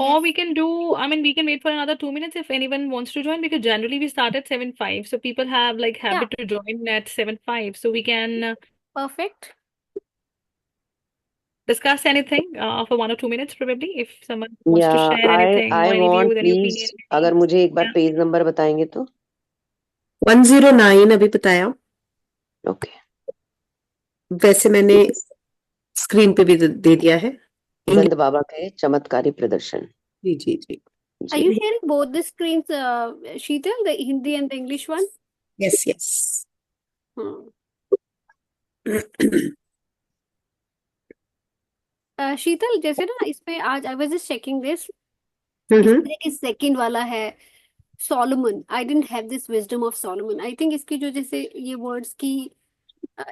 Or Yes. we can do, I mean, we can wait for another 2 minutes if anyone wants to join, because generally we start at 7:05. So people have like Yeah, habit to join at 7:05. So we can perfect. discuss anything for 1 or 2 minutes probably, if someone wants या to share I anything I or any want views, any please, opinion. अगर मुझे एक बार Yeah. Page number बताएंगे तो। 109 अभी बताया। Okay. वैसे मैंने स्क्रीन पे भी दे दिया है। गंद बाबा के चमत्कारी प्रदर्शन। जी जी जी। Are जी। you sharing both the screens, Sheetal, the Hindi and the English one? Yes yes. Hmm. शीतल, जैसे ना इसमें आज I was just checking this, इसमें इस सेकंड वाला है Solomon. I didn't have this wisdom of Solomon. I think इसकी जो जैसे ये वर्ड्स की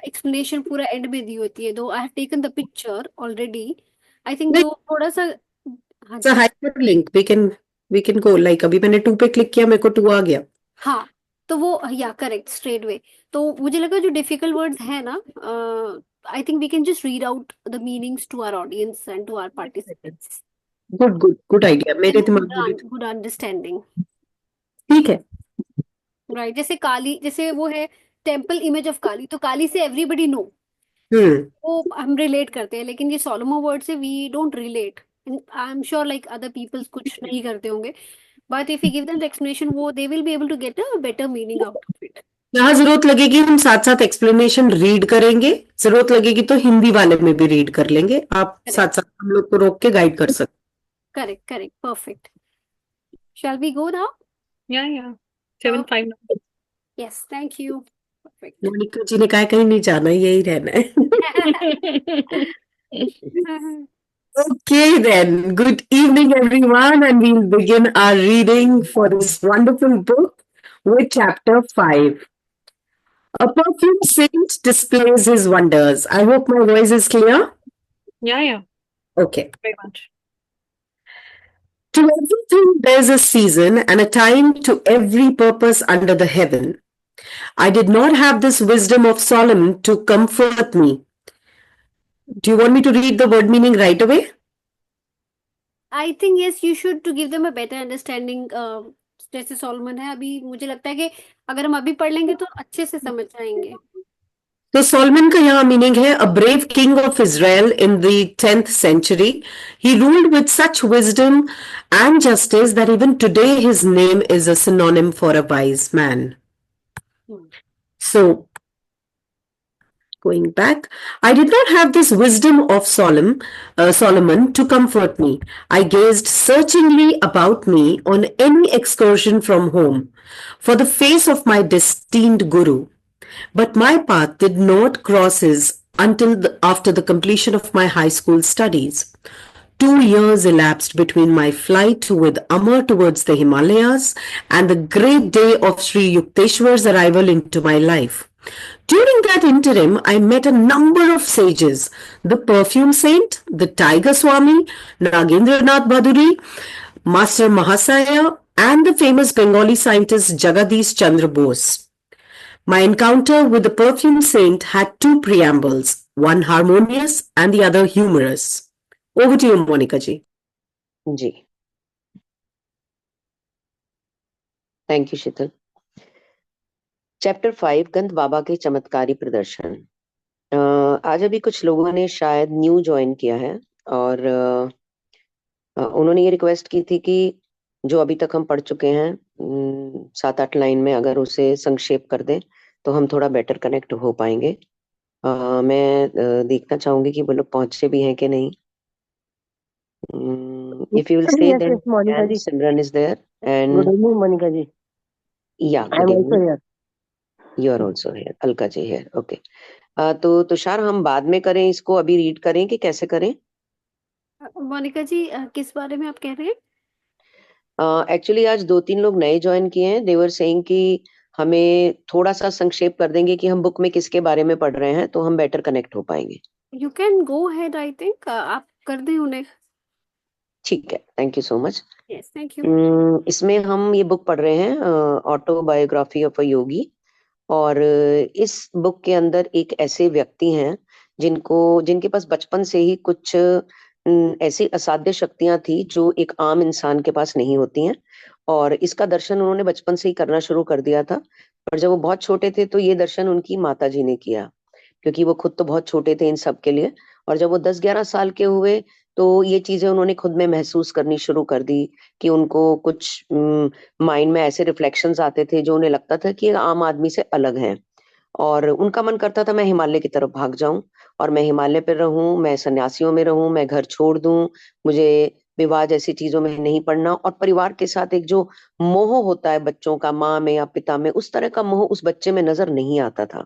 एक्सप्लेनेशन पूरा एंड में दी होती है, दो I have taken the picture already. I think जो थोड़ा सा, हाँ It's a ji, hyperlink. We can go like अभी मैंने 2 पे क्लिक किया, मेरे को 2 आ गया। हाँ, तो वो या करेक्ट स्ट्रेट वे। तो मुझे लगा जो डिफिकल्ट वर्ड्स है ना, I think we can just read out the meanings to our audience and to our participants good good good idea, मेरे एंड दिमाग में भी। Good understanding. ठीक है। राइट, जैसे काली, जैसे वो है टेम्पल इमेज ऑफ काली, तो काली से एवरीबडी नो, हम्म। वो हम रिलेट करते हैं, लेकिन ये सोलोमो वर्ड से we don't relate. I am sure like other peoples कुछ नहीं करते होंगे, but if you give them the explanation, वो they will be able to get a better meaning out of it. जहाँ जरूरत लगेगी हम साथ साथ एक्सप्लेनेशन रीड करेंगे, जरूरत लगेगी तो हिंदी वाले में भी रीड कर लेंगे, आप करेक्ट, साथ साथ हम लोग को रोक के गाइड कर सकते। Correct, correct, perfect. Shall we go now? Yeah, yeah. 7:05 now. Yes, thank you, perfect. Monika ji ने कहा कहीं नहीं जाना, यही रहना है। Okay then, good evening everyone, and we'll begin our reading for this wonderful book with chapter 5. A perfume saint displays his wonders. I hope my voice is clear. Yeah, yeah. Okay. Very much. To everything there's a season and a time to every purpose under the heaven. I did not have this wisdom of Solomon to comfort me. Do you want me to read the word meaning right away? I think yes, you should to give them a better understanding. जैसे Solomon है, अभी मुझे लगता है कि अगर हम अभी पढ़ लेंगे तो अच्छे से समझ जाएंगे। तो सोलमन का यहाँ मीनिंग है a brave king of Israel in the 10th century. He ruled with such wisdom and justice that even today his name is a synonym for a wise man. So, going back, I did not have this wisdom of Solomon to comfort me. I gazed searchingly about me on any excursion from home for the face of my destined guru. But my path did not cross his until after the completion of my high school studies. 2 years elapsed between my flight with Amar towards the Himalayas and the great day of Sri Yukteswar's arrival into my life. During that interim, I met a number of sages, the perfume saint, the tiger swami, Nagendranath Bhaduri, Master Mahasaya, and the famous Bengali scientist Jagadish Chandra Bose. My encounter with the perfume saint had 2 preambles, one harmonious and the other humorous. Over to you, Monica ji. जी, thank you Sheetal. Chapter 5, गंद बाबा के चमत्कारी प्रदर्शन। आज अभी कुछ लोगों ने शायद न्यू ज्वाइन किया है और उन्होंने ये रिक्वेस्ट की थी कि जो अभी तक हम पढ़ चुके हैं 7-8 लाइन में अगर उसे संक्षेप कर दें तो हम थोड़ा बेटर कनेक्ट हो पाएंगे। मैं देखना चाहूंगी कि वो लोग पहुंचे भी हैं कि नहीं। If you will say Yes, then yes, Monica and ji. Simran is there and Good evening, Monica ji. yeah, I good am also evening. here. You are also here. Alka ji है। ओके। तो तुषार हम बाद में करें इसको, अभी रीड करें कि कैसे करें? मोनिका जी, किस बारे में आप कह रहे हैं? एक्चुअली आज 2-3 लोग नए ज्वाइन किए हैं। देवर सेइंग कि हमें थोड़ा सा संक्षेप कर देंगे कि हम बुक में किसके बारे में पढ़ रहे हैं तो हम बेटर कनेक्ट हो पाएंगे। You can go ahead, I think आप कर दें उन्हें। ठीक है, thank you so much. Yes, thank you. इसमें हम ये बुक पढ़ रहे हैं ऑटोबायोग्राफी ऑफ अ योगी, और इस बुक के अंदर एक ऐसे व्यक्ति हैं जिनके पास बचपन से ही कुछ ऐसी असाध्य शक्तियां थी जो एक आम इंसान के पास नहीं होती हैं, और इसका दर्शन उन्होंने बचपन से ही करना शुरू कर दिया था। पर जब वो बहुत छोटे थे तो ये दर्शन उनकी माता जी ने किया, क्योंकि वो खुद तो बहुत छोटे थे इन सब के लिए। और जब वो 10-11 साल के हुए तो ये चीजें उन्होंने खुद में महसूस करनी शुरू कर दी कि उनको कुछ माइंड में ऐसे रिफ्लेक्शंस आते थे जो उन्हें लगता था कि ये आम आदमी से अलग हैं। और उनका मन करता था मैं हिमालय की तरफ भाग जाऊं, और मैं हिमालय पे रहूं, मैं सन्यासियों में रहूं, मैं घर छोड़ दूं, मुझे विवाह जैसी चीजों में नहीं पड़ना। और परिवार के साथ एक जो मोह होता है बच्चों का, माँ में या पिता में, उस तरह का मोह उस बच्चे में नजर नहीं आता था।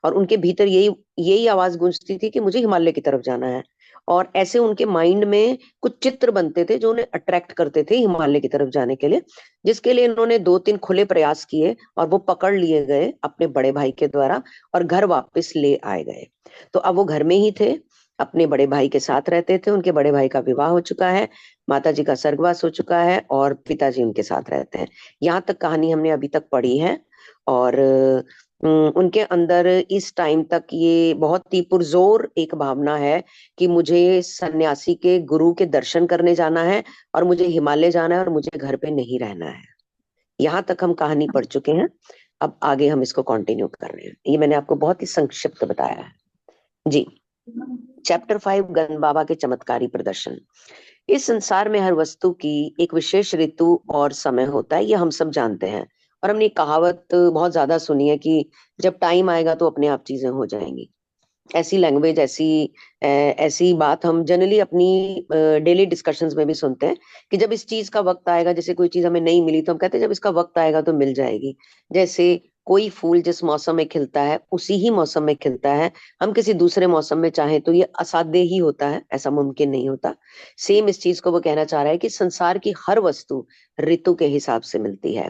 और उनके भीतर यही यही आवाज गूंजती थी कि मुझे हिमालय की तरफ जाना है। और ऐसे उनके माइंड में कुछ चित्र बनते थे जो उन्हें अट्रैक्ट करते थे हिमालय की तरफ जाने के लिए, जिसके लिए इन्होंने 2-3 खुले प्रयास किए और वो पकड़ लिए गए अपने बड़े भाई के द्वारा और घर वापस ले आए गए। तो अब वो घर में ही थे, अपने बड़े भाई के साथ रहते थे। उनके बड़े भाई का विवाह हो चुका है, माताजी का स्वर्गवास हो चुका है, और पिताजी उनके साथ रहते हैं। यहाँ तक कहानी हमने अभी तक पढ़ी है। और उनके अंदर इस टाइम तक ये बहुत ही पुरजोर एक भावना है कि मुझे सन्यासी के गुरु के दर्शन करने जाना है, और मुझे हिमालय जाना है, और मुझे घर पे नहीं रहना है। यहाँ तक हम कहानी पढ़ चुके हैं। अब आगे हम इसको कंटिन्यू कर रहे हैं। ये मैंने आपको बहुत ही संक्षिप्त बताया है जी। चैप्टर 5, गंद बाबा के चमत्कारी प्रदर्शन। इस संसार में हर वस्तु की एक विशेष ऋतु और समय होता है, ये हम सब जानते हैं। और हमने कहावत बहुत ज्यादा सुनी है कि जब टाइम आएगा तो अपने आप चीजें हो जाएंगी। ऐसी लैंग्वेज, ऐसी बात हम जनरली अपनी डेली डिस्कशंस में भी सुनते हैं कि जब इस चीज का वक्त आएगा, जैसे कोई चीज हमें नहीं मिली तो हम कहते हैं जब इसका वक्त आएगा तो मिल जाएगी। जैसे कोई फूल जिस मौसम में खिलता है उसी ही मौसम में खिलता है, हम किसी दूसरे मौसम में चाहें तो ये असाध्य ही होता है, ऐसा मुमकिन नहीं होता। सेम इस चीज को वो कहना चाह रहा है कि संसार की हर वस्तु ऋतु के हिसाब से मिलती है।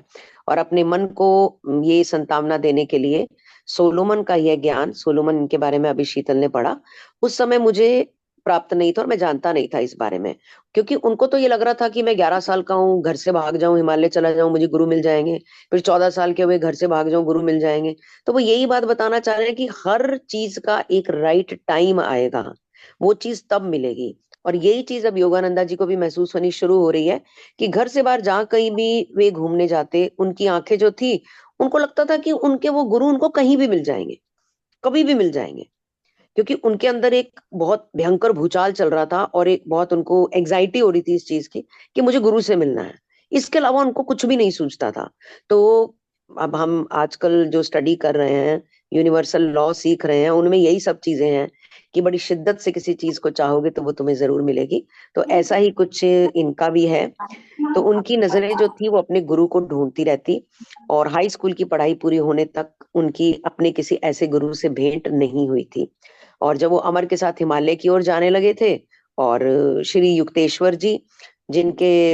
और अपने मन को ये संतावना देने के लिए सोलोमन का यह ज्ञान, सोलोमन के बारे में अभी शीतल ने पढ़ा, उस समय मुझे प्राप्त नहीं था और मैं जानता नहीं था इस बारे में। क्योंकि उनको तो ये लग रहा था कि मैं 11 साल का हूँ, घर से भाग जाऊं, हिमालय चला जाऊं, मुझे गुरु मिल जाएंगे। फिर 14 साल के हुए, घर से भाग जाऊं, गुरु मिल जाएंगे। तो वो यही बात बताना चाह रहे हैं कि हर चीज का एक राइट टाइम आएगा, वो चीज तब मिलेगी। और यही चीज अब योगानंदा जी को भी महसूस होनी शुरू हो रही है कि घर से बाहर जहां कहीं भी वे घूमने जाते, उनकी आंखें जो थी, उनको लगता था कि उनके वो गुरु उनको कहीं भी मिल जाएंगे, कभी भी मिल जाएंगे। क्योंकि उनके अंदर एक बहुत भयंकर भूचाल चल रहा था और एक बहुत उनको एंजाइटी हो रही थी इस चीज की कि मुझे गुरु से मिलना है। इसके अलावा उनको कुछ भी नहीं सूझता था। तो अब हम आजकल जो स्टडी कर रहे हैं, यूनिवर्सल लॉ सीख रहे हैं, उनमें यही सब चीजें हैं कि बड़ी शिद्दत से किसी चीज को चाहोगे तो वो तुम्हें जरूर मिलेगी। तो ऐसा ही कुछ इनका भी है। तो उनकी नजरें जो थी वो अपने गुरु को ढूंढती रहती, और हाई स्कूल की पढ़ाई पूरी होने तक उनकी अपने किसी ऐसे गुरु से भेंट नहीं हुई थी। और जब वो अमर के साथ हिमालय की ओर जाने लगे थे, और श्री युक्तेश्वर जी जिनके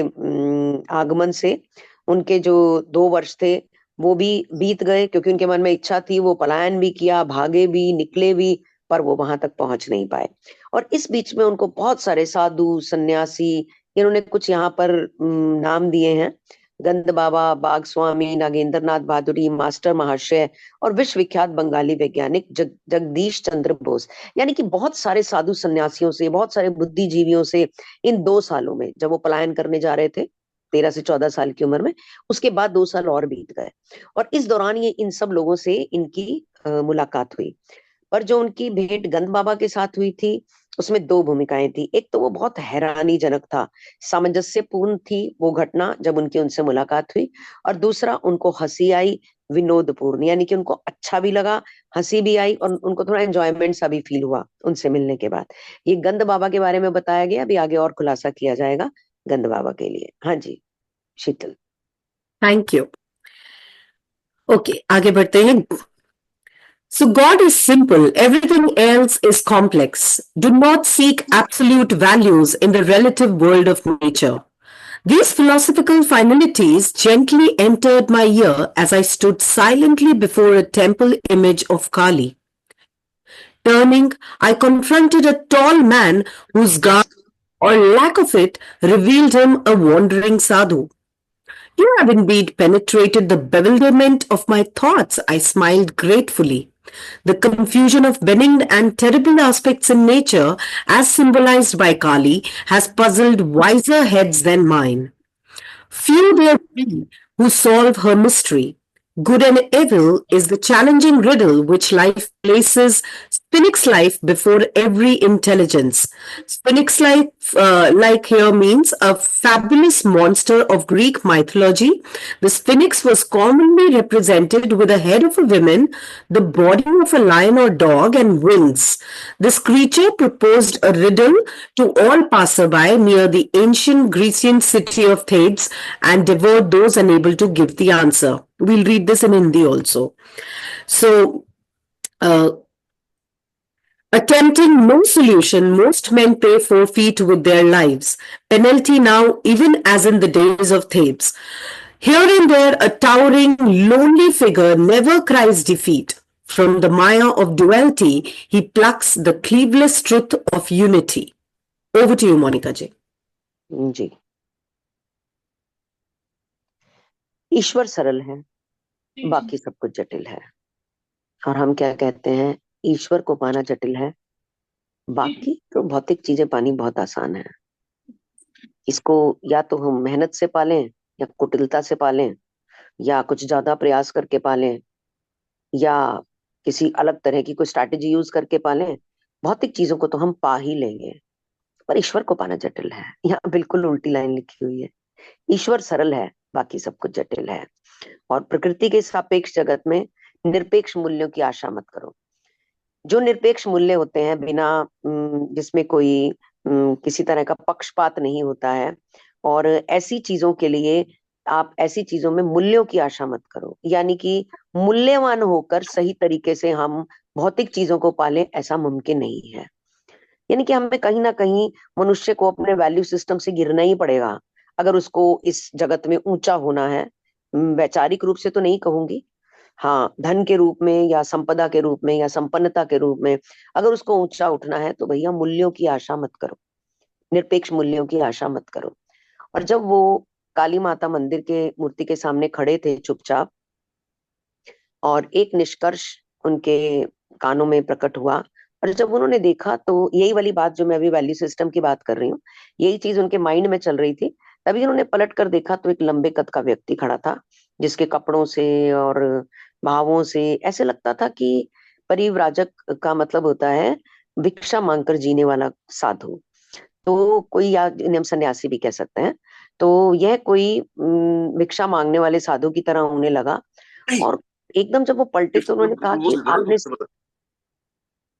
आगमन से उनके जो 2 वर्ष थे वो भी बीत गए, क्योंकि उनके मन में इच्छा थी, वो पलायन भी किया, भागे भी, निकले भी, पर वो वहां तक पहुंच नहीं पाए। और इस बीच में उनको बहुत सारे साधु, सन्यासी, इन्होंने कुछ यहाँ पर नाम दिए हैं, गंद बाबा, बाग स्वामी, नागेंद्र नाथ बहादुरी, मास्टर महाशय, और विश्वविख्यात बंगाली वैज्ञानिक जगदीश चंद्र बोस। यानी कि बहुत सारे साधु सन्यासियों से, बहुत सारे बुद्धिजीवियों से इन 2 सालों में, जब वो पलायन करने जा रहे थे 13 से 14 साल की उम्र में, उसके बाद 2 साल और बीत गए। और इस दौरान ये इन सब लोगों से इनकी मुलाकात हुई। पर जो उनकी भेंट गंद बाबा के साथ हुई थी उसमें 2 भूमिकाएं थी। एक तो वो बहुत हैरानीजनक था, सामंजस्यपूर्ण थी वो घटना जब उनकी उनसे मुलाकात हुई, और दूसरा उनको हंसी आई, विनोदपूर्ण, यानी कि उनको अच्छा भी लगा, हंसी भी आई, और उनको थोड़ा एंजॉयमेंट सा भी फील हुआ उनसे मिलने के बाद। ये गंद बाबा के बारे में बताया गया, अभी आगे और खुलासा किया जाएगा गंद बाबा के लिए। हाँ जी शीतल। Thank you. ओके, आगे बढ़ते हैं। So God is simple, everything else is complex. Do not seek absolute values in the relative world of nature. These philosophical finalities gently entered my ear as I stood silently before a temple image of Kali. Turning, I confronted a tall man whose garb or lack of it revealed him a wandering sadhu. You have indeed penetrated the bewilderment of my thoughts, I smiled gratefully. The confusion of benign and terrible aspects in nature, as symbolized by Kali, has puzzled wiser heads than mine. Few there be who solve her mystery. Good and evil is the challenging riddle which life places Sphinx life before every intelligence. Sphinx life, like here, means a fabulous monster of Greek mythology. The Sphinx was commonly represented with the head of a woman, the body of a lion or dog, and wings. This creature proposed a riddle to all passerby near the ancient Grecian city of Thebes and devoured those unable to give the answer. We'll read this in Hindi also. So, attempting no solution, most men pay forfeit with their lives. Penalty now, even as in the days of Thebes. Here and there, a towering, lonely figure never cries defeat. From the mire of duality, he plucks the cleaveless truth of unity. Over to you, Monica ji. जी, ईश्वर सरल है, बाकी सब कुछ जटिल है। और हम क्या कहते हैं, ईश्वर को पाना जटिल है, बाकी तो भौतिक चीजें पानी बहुत आसान है। इसको या तो हम मेहनत से पालें, या कुटिलता से पालें, या कुछ ज्यादा प्रयास करके पालें, या किसी अलग तरह की कोई स्ट्रैटेजी यूज करके पालें। भौतिक चीजों को तो हम पा ही लेंगे, पर ईश्वर को पाना जटिल है। यहाँ बिल्कुल उल्टी लाइन लिखी हुई है, ईश्वर सरल है, बाकी सब कुछ जटिल है। और प्रकृति के सापेक्ष जगत में निरपेक्ष मूल्यों की आशा मत करो। जो निरपेक्ष मूल्य होते हैं, बिना जिसमें कोई किसी तरह का पक्षपात नहीं होता है, और ऐसी चीजों के लिए आप ऐसी चीजों में मूल्यों की आशा मत करो। यानी कि मूल्यवान होकर सही तरीके से हम भौतिक चीजों को पालें, ऐसा मुमकिन नहीं है। यानी कि हमें कहीं ना कहीं मनुष्य को अपने वैल्यू सिस्टम से गिरना ही पड़ेगा अगर उसको इस जगत में ऊंचा होना है। वैचारिक रूप से तो नहीं कहूंगी, हाँ, धन के रूप में या संपदा के रूप में या संपन्नता के रूप में अगर उसको ऊंचा उठना है, तो भैया मूल्यों की आशा मत करो, निरपेक्ष मूल्यों की आशा मत करो। और जब वो काली माता मंदिर के मूर्ति के सामने खड़े थे चुपचाप, और एक निष्कर्ष उनके कानों में प्रकट हुआ, और जब उन्होंने देखा तो यही वाली बात जो मैं अभी वैल्यू सिस्टम की बात कर रही हूँ, यही चीज उनके माइंड में चल रही थी। तभी उन्होंने पलट कर देखा तो एक लंबे कद का व्यक्ति खड़ा था, जिसके कपड़ों से और भावों से ऐसे लगता था कि परिव्राजक का मतलब होता है भिक्षा मांगकर जीने वाला साधु। तो कोई, या इन्हें हम सन्यासी भी कह सकते हैं। तो यह कोई भिक्षा मांगने वाले साधु की तरह होने लगा, और एकदम जब वो पलटे तो उन्होंने कहा कि आपने,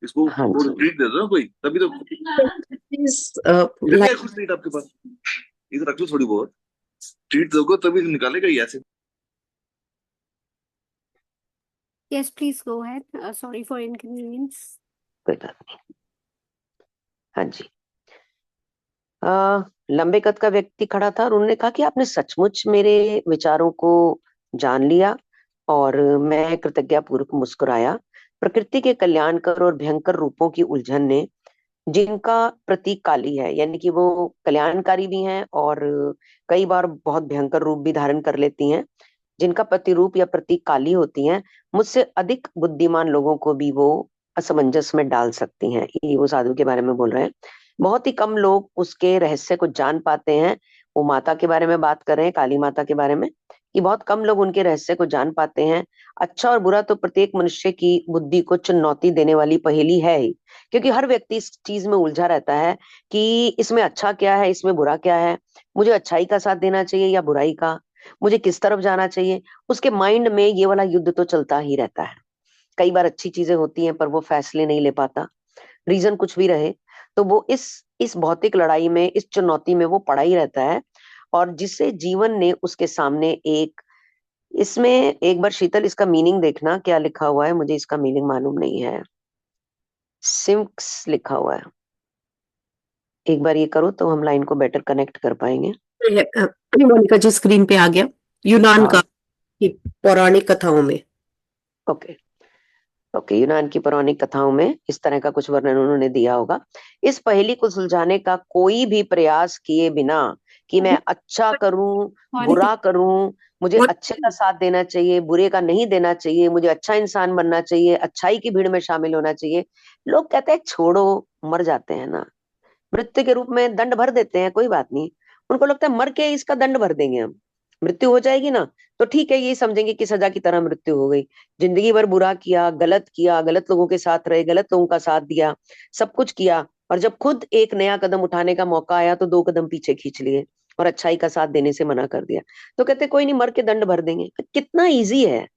इसको हाँ वो जी, ट्रीट दे दो ना कोई, तभी तो Please, है कुछ ट्रीट आपके पास, इधर रख लो थोड़ी बहुत, ट्रीट दोगे तभी निकालेगा ही ऐसे। Yes, please go ahead. Sorry for inconvenience. कोई बात नहीं। हाँ जी, लंबे कद का व्यक्ति खड़ा था और उन्होंने कहा कि आपने सचमुच मेरे विचारों को जान लिया। और मैं कृतज्ञतापूर्वक मुस्कुराया। प्रकृति के कल्याणकर और भयंकर रूपों की उलझन ने, जिनका प्रतीक काली है, यानी कि वो कल्याणकारी भी हैं और कई बार बहुत भयंकर रूप भी धारण कर लेती हैं, जिनका प्रतिरूप या प्रतीक काली होती हैं, मुझसे अधिक बुद्धिमान लोगों को भी वो असमंजस में डाल सकती हैं। ये वो साधु के बारे में बोल रहे हैं। बहुत ही कम लोग उसके रहस्य को जान पाते हैं। वो माता के बारे में बात कर रहे हैं, काली माता के बारे में, कि बहुत कम लोग उनके रहस्य को जान पाते हैं। अच्छा और बुरा तो प्रत्येक मनुष्य की बुद्धि को चुनौती देने वाली पहेली है ही, क्योंकि हर व्यक्ति इस चीज में उलझा रहता है कि इसमें अच्छा क्या है, इसमें बुरा क्या है, मुझे अच्छाई का साथ देना चाहिए या बुराई का, मुझे किस तरफ जाना चाहिए। उसके माइंड में ये वाला युद्ध तो चलता ही रहता है। कई बार अच्छी चीजें होती हैं पर वो फैसले नहीं ले पाता, रीजन कुछ भी रहे, तो वो इस भौतिक लड़ाई में, इस चुनौती में वो पड़ा ही रहता है। और जिसे जीवन ने उसके सामने एक, इसमें एक बार शीतल इसका मीनिंग देखना क्या लिखा हुआ है, मुझे इसका मीनिंग मालूम नहीं है। सिम्क्स लिखा हुआ है, एक बार ये करो तो हम लाइन को बेटर कनेक्ट कर पाएंगे। मोनिका जी स्क्रीन पे आ गया, यूनान का पौराणिक कथाओं में। ओके, यूनान की पौराणिक कथाओं में इस तरह का कुछ वर्णन उन्होंने दिया होगा। इस पहेली को सुलझाने का कोई भी प्रयास किए बिना कि मैं अच्छा करूं, बुरा करूं, मुझे और अच्छे का साथ देना चाहिए, बुरे का नहीं देना चाहिए, मुझे अच्छा इंसान बनना चाहिए, अच्छाई की भीड़ में शामिल होना चाहिए। लोग कहते हैं छोड़ो, मर जाते हैं ना, मृत्यु के रूप में दंड भर देते हैं, कोई बात नहीं। उनको लगता है मर के इसका दंड भर देंगे हम, मृत्यु हो जाएगी ना तो ठीक है, ये समझेंगे कि सजा की तरह मृत्यु हो गई। जिंदगी भर बुरा किया, गलत लोगों के साथ रहे, गलत लोगों का साथ दिया, सब कुछ किया, और जब खुद एक नया कदम उठाने का मौका आया तो 2 कदम पीछे खींच लिए और अच्छाई का साथ देने से मना कर दिया। तो कहते कोई नहीं, मर के दंड भर देंगे। कितना इजी है,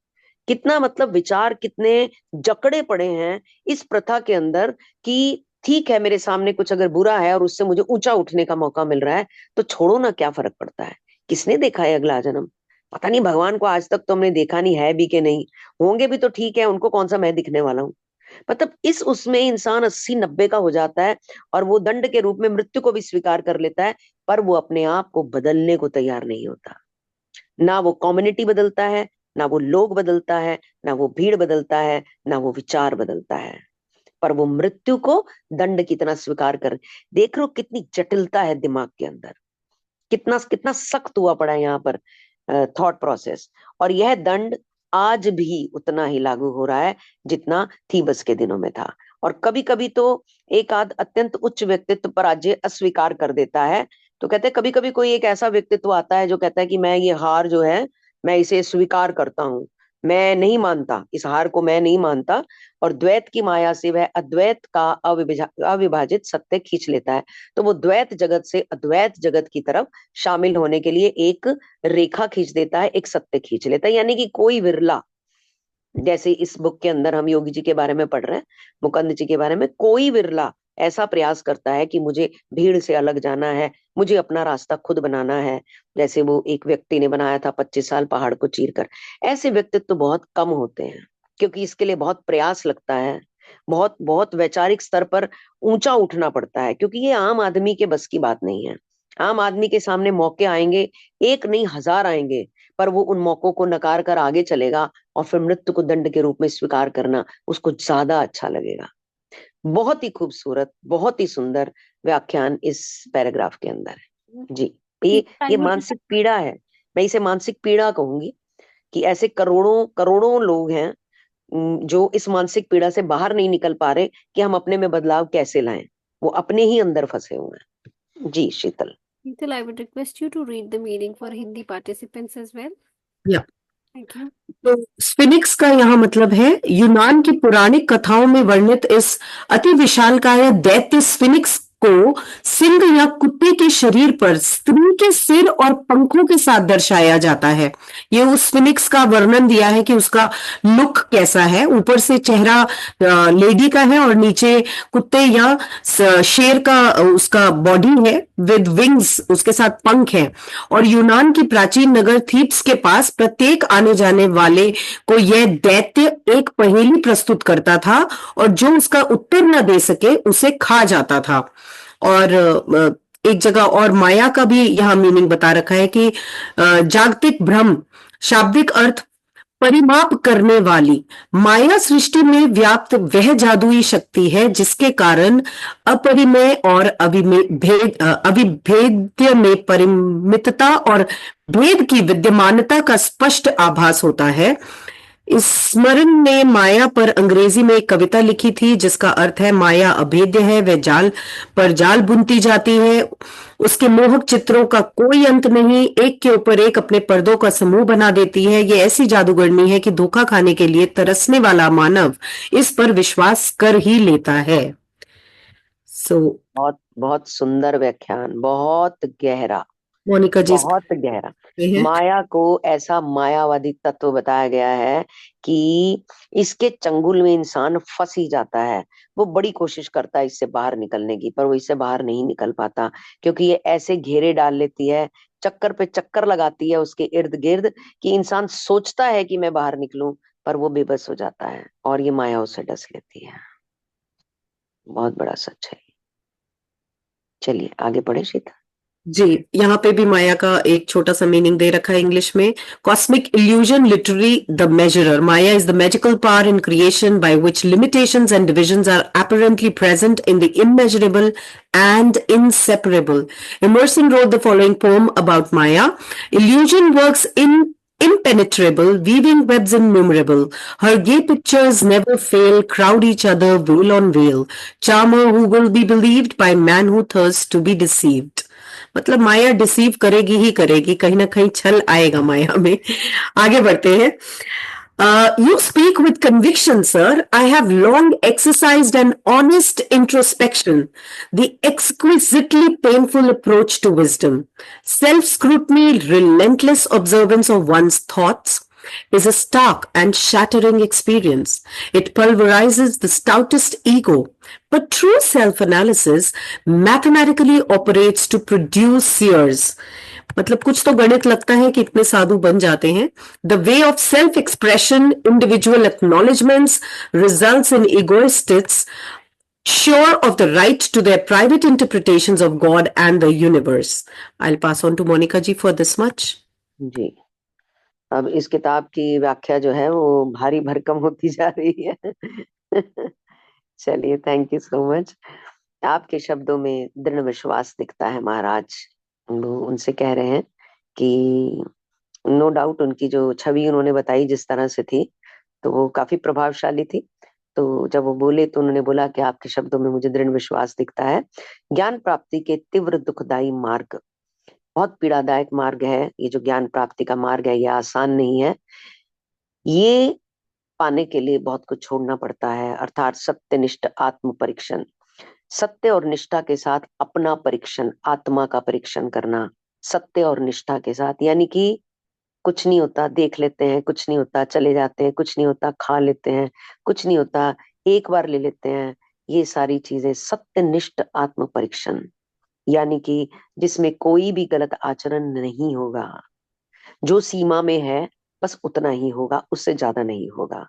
कितना मतलब विचार कितने जकड़े पड़े हैं इस प्रथा के अंदर कि ठीक है, मेरे सामने कुछ अगर बुरा है और उससे मुझे ऊंचा उठने का मौका मिल रहा है तो छोड़ो ना, क्या फर्क पड़ता है, किसने देखा है अगला जन्म? पता नहीं, भगवान को आज तक तो हमने देखा नहीं है भी कि नहीं, होंगे भी तो ठीक है, उनको कौन सा मैं दिखने वाला हूँ। मतलब इस उसमें इंसान 80-90 का हो जाता है और वो दंड के रूप में मृत्यु को भी स्वीकार कर लेता है, पर वो अपने आप को बदलने को तैयार नहीं होता। ना वो कम्युनिटी बदलता है, ना वो लोग बदलता है, ना वो भीड़ बदलता है, ना वो विचार बदलता है, पर वो मृत्यु को दंड की तरह स्वीकार कर। देख लो कितनी जटिलता है दिमाग के अंदर, कितना कितना सख्त हुआ पड़ा है यहाँ पर थॉट प्रोसेस। और यह दंड आज भी उतना ही लागू हो रहा है जितना थीबस के दिनों में था। और कभी कभी तो एक आध अत्यंत उच्च व्यक्तित्व पर राज्य अस्वीकार कर देता है। तो कहते हैं कभी कभी कोई एक ऐसा व्यक्तित्व आता है जो कहता है कि मैं ये हार जो है, मैं इसे स्वीकार करता हूँ, मैं नहीं मानता, इस हार को मैं नहीं मानता, और द्वैत की माया से वह अद्वैत का अविभाजित सत्य खींच लेता है। तो वो द्वैत जगत से अद्वैत जगत की तरफ शामिल होने के लिए एक रेखा खींच देता है, एक सत्य खींच लेता है। यानी कि कोई विरला, जैसे इस बुक के अंदर हम योगी जी के बारे में पढ़ रहे हैं, मुकुंद जी के बारे में, कोई विरला ऐसा प्रयास करता है कि मुझे भीड़ से अलग जाना है, मुझे अपना रास्ता खुद बनाना है, जैसे वो एक व्यक्ति ने बनाया था 25 साल पहाड़ को चीरकर। ऐसे व्यक्तित्व तो बहुत कम होते हैं, क्योंकि इसके लिए बहुत प्रयास लगता है, बहुत बहुत वैचारिक स्तर पर ऊंचा उठना पड़ता है, क्योंकि ये आम आदमी के बस की बात नहीं है। आम आदमी के सामने मौके आएंगे, एक नहीं 1000 आएंगे, पर वो उन मौकों को नकार कर आगे चलेगा और फिर मृत्यु को दंड के रूप में स्वीकार करना उसको ज्यादा अच्छा लगेगा। बहुत ही खूबसूरत, बहुत ही सुंदर व्याख्यान इस पैराग्राफ के अंदर है जी। ये मानसिक पीड़ा है, मैं इसे मानसिक पीड़ा कहूंगी, कि ऐसे करोड़ों करोड़ों लोग हैं जो इस मानसिक पीड़ा से बाहर नहीं निकल पा रहे कि हम अपने में बदलाव कैसे लाएं, वो अपने ही अंदर फंसे हुए हैं जी। शीतल, I would request you to read the meaning for Hindi participants as well. या Thank you. तो स्फिनिक्स का यहाँ मतलब है, यूनान की पौराणिक कथाओं में वर्णित इस अति विशालकाय दैत्य स्फिनिक्स को सिंह या कुत्ते के शरीर पर स्त्री के सिर और पंखों के साथ दर्शाया जाता है। ये उस स्फिनिक्स का वर्णन दिया है कि उसका लुक कैसा है। ऊपर से चेहरा लेडी का है और नीचे कुत्ते या शेर का उसका बॉडी है विद विंग्स, उसके साथ पंख है। और यूनान की प्राचीन नगर थीब्स के पास प्रत्येक आने जाने वाले को यह दैत्य एक पहेली प्रस्तुत करता था और जो उसका उत्तर न दे सके उसे खा जाता था। और एक जगह और माया का भी यहाँ मीनिंग बता रखा है कि जागतिक भ्रम, शाब्दिक अर्थ परिमाप करने वाली। माया सृष्टि में व्याप्त वह जादुई शक्ति है जिसके कारण अपरिमेय और अविभेद्य में परिमितता और भेद की विद्यमानता का स्पष्ट आभास होता है। स्मरण ने माया पर अंग्रेजी में एक कविता लिखी थी जिसका अर्थ है, माया अभेद्य है, वह जाल पर जाल बुनती जाती है, उसके मोहक चित्रों का कोई अंत नहीं, एक के ऊपर एक अपने पर्दों का समूह बना देती है। ये ऐसी जादूगरनी है कि धोखा खाने के लिए तरसने वाला मानव इस पर विश्वास कर ही लेता है। बहुत बहुत सुंदर व्याख्यान, बहुत गहरा, मोनिका जी बहुत गहरा। माया को ऐसा मायावादी तत्व बताया गया है कि इसके चंगुल में इंसान फंस ही जाता है। वो बड़ी कोशिश करता है इससे बाहर निकलने की, पर वो इससे बाहर नहीं निकल पाता, क्योंकि ये ऐसे घेरे डाल लेती है, चक्कर पे चक्कर लगाती है उसके इर्द गिर्द, कि इंसान सोचता है कि मैं बाहर निकलूं, पर वो बेबस हो जाता है और ये माया उसे डस लेती है। बहुत बड़ा सच है। चलिए आगे बढ़े शीता जी। यहाँ पे भी माया का एक छोटा सा मीनिंग दे रखा है इंग्लिश में। Cosmic illusion, literally the measurer. Maya is the magical power in creation by which limitations and divisions are apparently present in the immeasurable and inseparable. Emerson wrote the following poem about Maya. Illusion works impenetrable, weaving webs innumerable. Her gay pictures never fail, crowd each other, veil on veil. Charmer who will be believed by man who thirsts to be deceived. मतलब माया deceive करेगी ही करेगी, कहीं ना कहीं छल आएगा माया में। आगे बढ़ते हैं। You speak with conviction, sir. I have long exercised an honest introspection, the exquisitely painful approach to wisdom. Self-scrutiny, relentless observance of one's thoughts is a stark and shattering experience. It pulverizes the stoutest ego, but true self-analysis mathematically operates to produce seers. मतलब कुछ तो गणित लगता है कि इतने साधु बन जाते हैं। The way of self-expression, individual acknowledgements results in egoists sure of the right to their private interpretations of God and the universe. I'll pass on to Monica ji for this much. जी, अब इस किताब की व्याख्या जो है वो भारी भरकम होती जा रही है। चलिए, थैंक यू सो मच। आपके शब्दों में दृढ़ विश्वास दिखता है महाराज। वो उनसे कह रहे हैं कि नो डाउट उनकी जो छवि उन्होंने बताई जिस तरह से थी तो वो काफी प्रभावशाली थी। तो जब वो बोले तो उन्होंने बोला कि आपके शब्दों में मुझे दृढ़ विश्वास दिखता है। ज्ञान प्राप्ति के तीव्र दुखदायी मार्ग, बहुत पीड़ादायक मार्ग है ये जो ज्ञान प्राप्ति का मार्ग है, ये आसान नहीं है। ये पाने के लिए बहुत कुछ छोड़ना पड़ता है, अर्थात सत्यनिष्ठ आत्म परीक्षण, सत्य और निष्ठा के साथ अपना परीक्षण, आत्मा का परीक्षण करना सत्य और निष्ठा के साथ। यानी कि कुछ नहीं होता, देख लेते हैं, कुछ नहीं होता, चले जाते हैं, कुछ नहीं होता, खा लेते हैं, कुछ नहीं होता, एक बार ले लेते हैं। ये सारी चीजें सत्यनिष्ठ आत्म परीक्षण, यानी कि जिसमें कोई भी गलत आचरण नहीं होगा, जो सीमा में है बस उतना ही होगा, उससे ज्यादा नहीं होगा।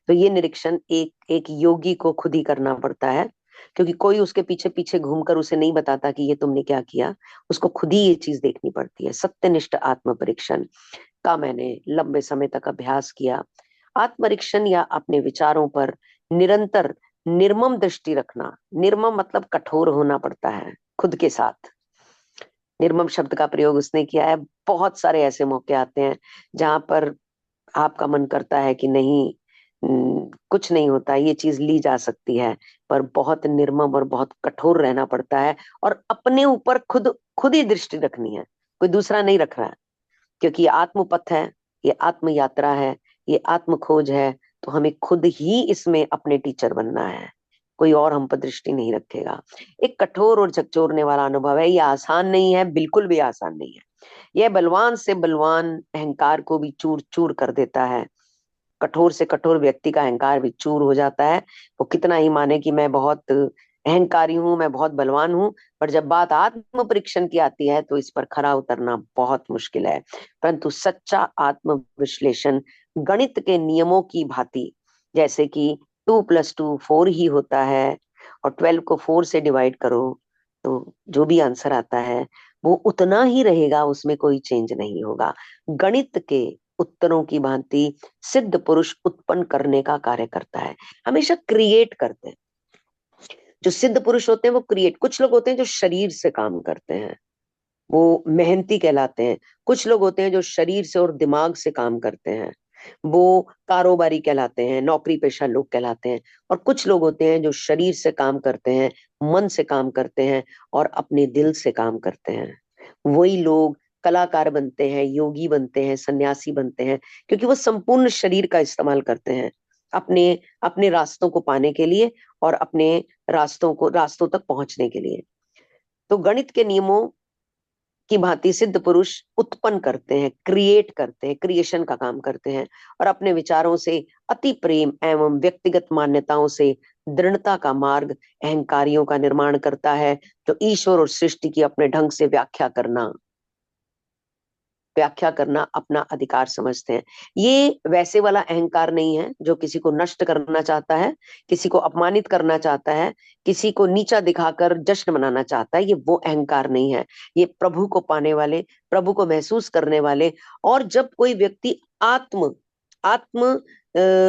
तो ये निरीक्षण एक योगी को खुद ही करना पड़ता है, क्योंकि कोई उसके पीछे पीछे घूमकर उसे नहीं बताता कि ये तुमने क्या किया, उसको खुद ही ये चीज देखनी पड़ती है। सत्यनिष्ठ आत्म परीक्षण का मैंने लंबे समय तक अभ्यास किया। आत्मरीक्षण या अपने विचारों पर निरंतर निर्मम दृष्टि रखना, निर्मम मतलब कठोर होना पड़ता है खुद के साथ। निर्मम शब्द का प्रयोग उसने किया है। बहुत सारे ऐसे मौके आते हैं जहां पर आपका मन करता है कि नहीं, कुछ नहीं होता, ये चीज ली जा सकती है, पर बहुत निर्मम और बहुत कठोर रहना पड़ता है और अपने ऊपर खुद ही दृष्टि रखनी है, कोई दूसरा नहीं रख रहा है। क्योंकि ये आत्मपथ है, ये आत्म यात्रा है, ये आत्म खोज है, तो हमें खुद ही इसमें अपने टीचर बनना है, कोई और हम पर दृष्टि नहीं रखेगा। एक कठोर और झकझोरने वाला अनुभव है। ये आसान नहीं है, बिल्कुल भी आसान नहीं है। यह बलवान से बलवान अहंकार को भी चूर चूर कर देता है। कठोर से कठोर व्यक्ति का अहंकार भी चूर हो जाता है। वो कितना ही माने कि मैं बहुत अहंकारी हूं, मैं बहुत बलवान हूं, पर जब बात आत्म परीक्षण की आती है तो इस पर खरा उतरना बहुत मुश्किल है। परंतु सच्चा आत्म विश्लेषण गणित के नियमों की भांति, जैसे कि 2 + 2 4 ही होता है और 12 को 4 से डिवाइड करो तो जो भी आंसर आता है वो उतना ही रहेगा, उसमें कोई चेंज नहीं होगा। गणित के उत्तरों की भांति सिद्ध पुरुष उत्पन्न करने का कार्य करता है, हमेशा क्रिएट करते हैं। जो सिद्ध पुरुष होते हैं वो क्रिएट, कुछ लोग होते हैं जो शरीर से काम करते हैं, वो मेहनती कहलाते हैं। कुछ लोग होते हैं जो शरीर से और दिमाग से काम करते हैं, वो कारोबारी कहलाते हैं, नौकरी पेशा लोग कहलाते हैं। और कुछ लोग होते हैं जो शरीर से काम करते हैं, मन से काम करते हैं और अपने दिल से काम करते हैं। वही लोग कलाकार बनते हैं, योगी बनते हैं, सन्यासी बनते हैं, क्योंकि वो संपूर्ण शरीर का इस्तेमाल करते हैं अपने अपने रास्तों को पाने के लिए और अपने रास्तों तक पहुंचने के लिए। तो गणित के नियमों की भांति सिद्ध पुरुष उत्पन्न करते हैं, क्रिएट करते हैं, क्रिएशन का काम करते हैं और अपने विचारों से अति प्रेम एवं व्यक्तिगत मान्यताओं से दृढ़ता का मार्ग अहंकारियों का निर्माण करता है, जो ईश्वर और सृष्टि की अपने ढंग से व्याख्या करना अपना अधिकार समझते हैं। ये वैसे वाला अहंकार नहीं है जो किसी को नष्ट करना चाहता है, किसी को अपमानित करना चाहता है, किसी को नीचा दिखाकर जश्न मनाना चाहता है। ये वो अहंकार नहीं है। ये प्रभु को पाने वाले, प्रभु को महसूस करने वाले, और जब कोई व्यक्ति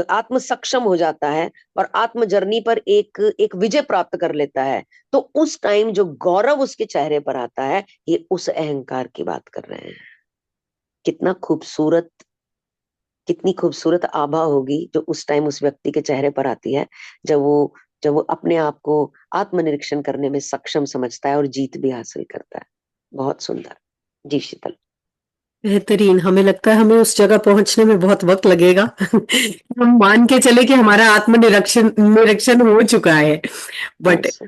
आत्म सक्षम हो जाता है और आत्म जर्नी पर एक विजय प्राप्त कर लेता है, तो उस टाइम जो गौरव उसके चेहरे पर आता है, ये उस अहंकार की बात कर रहे हैं। कितना खूबसूरत कितनी खूबसूरत आभा होगी जो उस टाइम उस व्यक्ति के चेहरे पर आती है, जब वो अपने आप को आत्मनिरीक्षण करने में सक्षम समझता है और जीत भी हासिल करता है। बहुत सुंदर। जी शीतल। बेहतरीन। हमें लगता है हमें उस जगह पहुंचने में बहुत वक्त लगेगा। हम मान के चले कि हमारा आत्मनिरीक्षण निरीक्षण हो चुका है, बट बस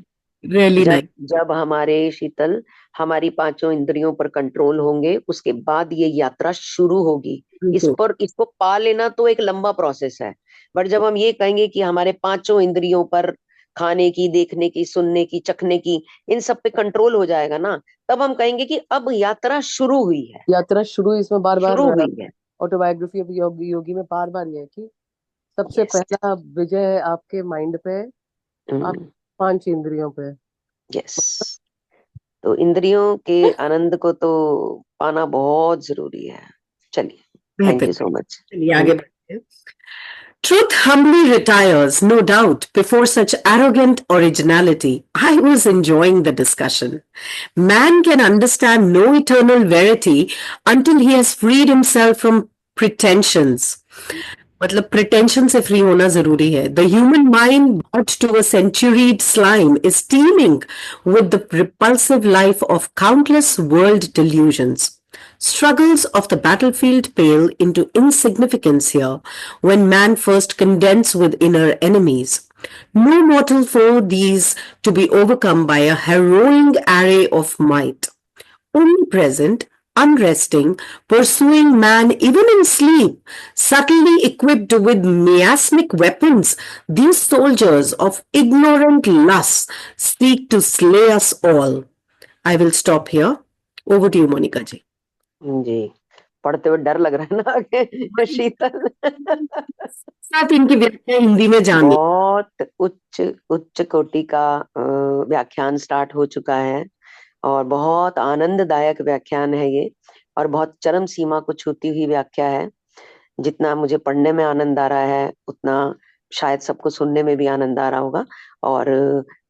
रियली जब नाइस। जब हमारे शीतल हमारी पांचों इंद्रियों पर कंट्रोल होंगे, उसके बाद ये यात्रा शुरू होगी। इसको पा लेना तो एक लंबा प्रोसेस है, बट जब हम ये कहेंगे कि हमारे पांचों इंद्रियों पर, खाने की, देखने की, सुनने की, चखने की, इन सब पे कंट्रोल हो जाएगा ना, तब हम कहेंगे कि अब यात्रा शुरू हुई है। यात्रा शुरू। इसमें बार बार शुरू हुई है। ऑटोबायोग्राफी ऑफ योगी योगी में बार बार ये है कि सबसे यस। पहला विजय आपके माइंड पे, आप 5 इंद्रियों पे। यस। तो इंद्रियों के आनंद को तो पाना बहुत जरूरी है। चलिए, थैंक बेहतर। You so much. चलिए आगे बढ़ते हैं। Truth humbly retires, no doubt, before such arrogant originality. I was enjoying the discussion. Man can understand no eternal verity until he has freed himself from pretensions. मतलब pretension से free होना जरूरी है. The human mind, brought to a centuried slime, is teeming with the repulsive life of countless world delusions. Struggles of the battlefield pale into insignificance here when man first contends with inner enemies. No mortal foe these to be overcome by a harrowing array of might. Omnipresent, unresting, pursuing man even in sleep, subtly equipped with miasmic weapons, these soldiers of ignorant lusts seek to slay us all. I will stop here. Over to you, Monica ji. जी, पढ़ते हुए डर लग रहा है ना आगे शीतल। साथ इनकी व्याख्या हिंदी में जान ली। बहुत उच्च उच्च कोटि का व्याख्यान स्टार्ट हो चुका है, और बहुत आनंददायक व्याख्यान है ये, और बहुत चरम सीमा को छूती हुई व्याख्या है। जितना मुझे पढ़ने में आनंद आ रहा है, उतना शायद सबको सुनने में भी आनंद आ रहा होगा। और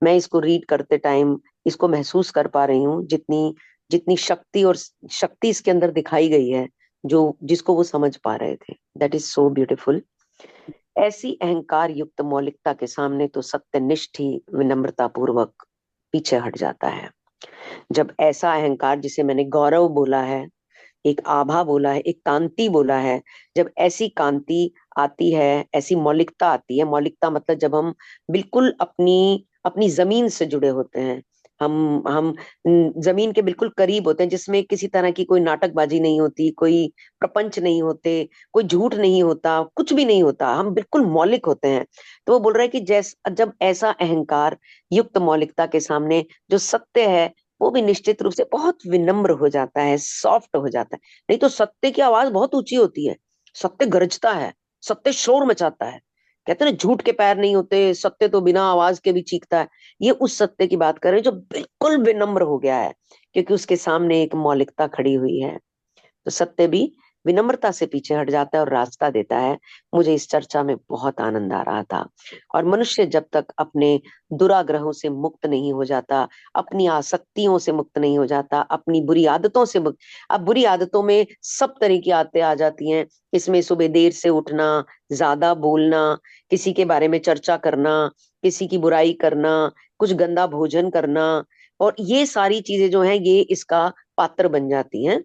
मैं इसको रीड करते टाइम इसको महसूस कर पा रही हूँ, जितनी जितनी शक्ति इसके अंदर दिखाई गई है, जो जिसको वो समझ पा रहे थे। That is so beautiful. ऐसी अहंकार युक्त मौलिकता के सामने तो सत्यनिष्ठ ही विनम्रता पूर्वक पीछे हट जाता है। जब ऐसा अहंकार, जिसे मैंने गौरव बोला है, एक आभा बोला है, एक कांति बोला है, जब ऐसी कांति आती है, ऐसी मौलिकता आती है, मौलिकता मतलब जब हम बिल्कुल अपनी अपनी जमीन से जुड़े होते हैं, हम जमीन के बिल्कुल करीब होते हैं, जिसमें किसी तरह की कोई नाटकबाजी नहीं होती, कोई प्रपंच नहीं होते, कोई झूठ नहीं होता, कुछ भी नहीं होता, हम बिल्कुल मौलिक होते हैं। तो वो बोल रहा है कि जब ऐसा अहंकार युक्त मौलिकता के सामने जो सत्य है, वो भी निश्चित रूप से बहुत विनम्र हो जाता है, सॉफ्ट हो जाता है। नहीं तो सत्य की आवाज बहुत ऊंची होती है, सत्य गरजता है, सत्य शोर मचाता है। कहते हैं ना, झूठ के पैर नहीं होते, सत्य तो बिना आवाज के भी चीखता है। ये उस सत्य की बात कर रहे हैं जो बिल्कुल विनम्र हो गया है, क्योंकि उसके सामने एक मौलिकता खड़ी हुई है। तो सत्य भी विनम्रता से पीछे हट जाता है और रास्ता देता है। मुझे इस चर्चा में बहुत आनंद आ रहा था। और मनुष्य जब तक अपने दुराग्रहों से मुक्त नहीं हो जाता, अपनी आसक्तियों से मुक्त नहीं हो जाता, अपनी बुरी आदतों से मुक्त। अब बुरी आदतों में सब तरह की आदतें आ जाती हैं। इसमें सुबह देर से उठना, ज्यादा बोलना, किसी के बारे में चर्चा करना, किसी की बुराई करना, कुछ गंदा भोजन करना, और ये सारी चीजें जो हैं, ये इसका पात्र बन जाती हैं।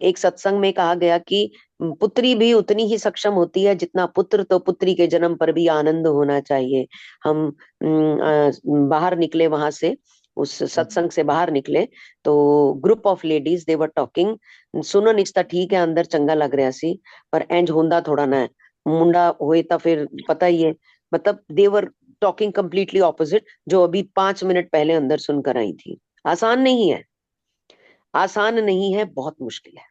एक सत्संग में कहा गया कि पुत्री भी उतनी ही सक्षम होती है जितना पुत्र, तो पुत्री के जन्म पर भी आनंद होना चाहिए। हम बाहर निकले वहां से, उस सत्संग से बाहर निकले, तो group of ladies they were talking. सुनन इसका ठीक है, अंदर चंगा लग रहा सी, पर इंज होंदा थोड़ा ना है, मुंडा होए तो फिर पता ही है। मतलब देवर टॉकिंग कंप्लीटली ऑपोजिट जो अभी 5 मिनट पहले अंदर सुनकर आई थी। आसान नहीं है, आसान नहीं है, बहुत मुश्किल है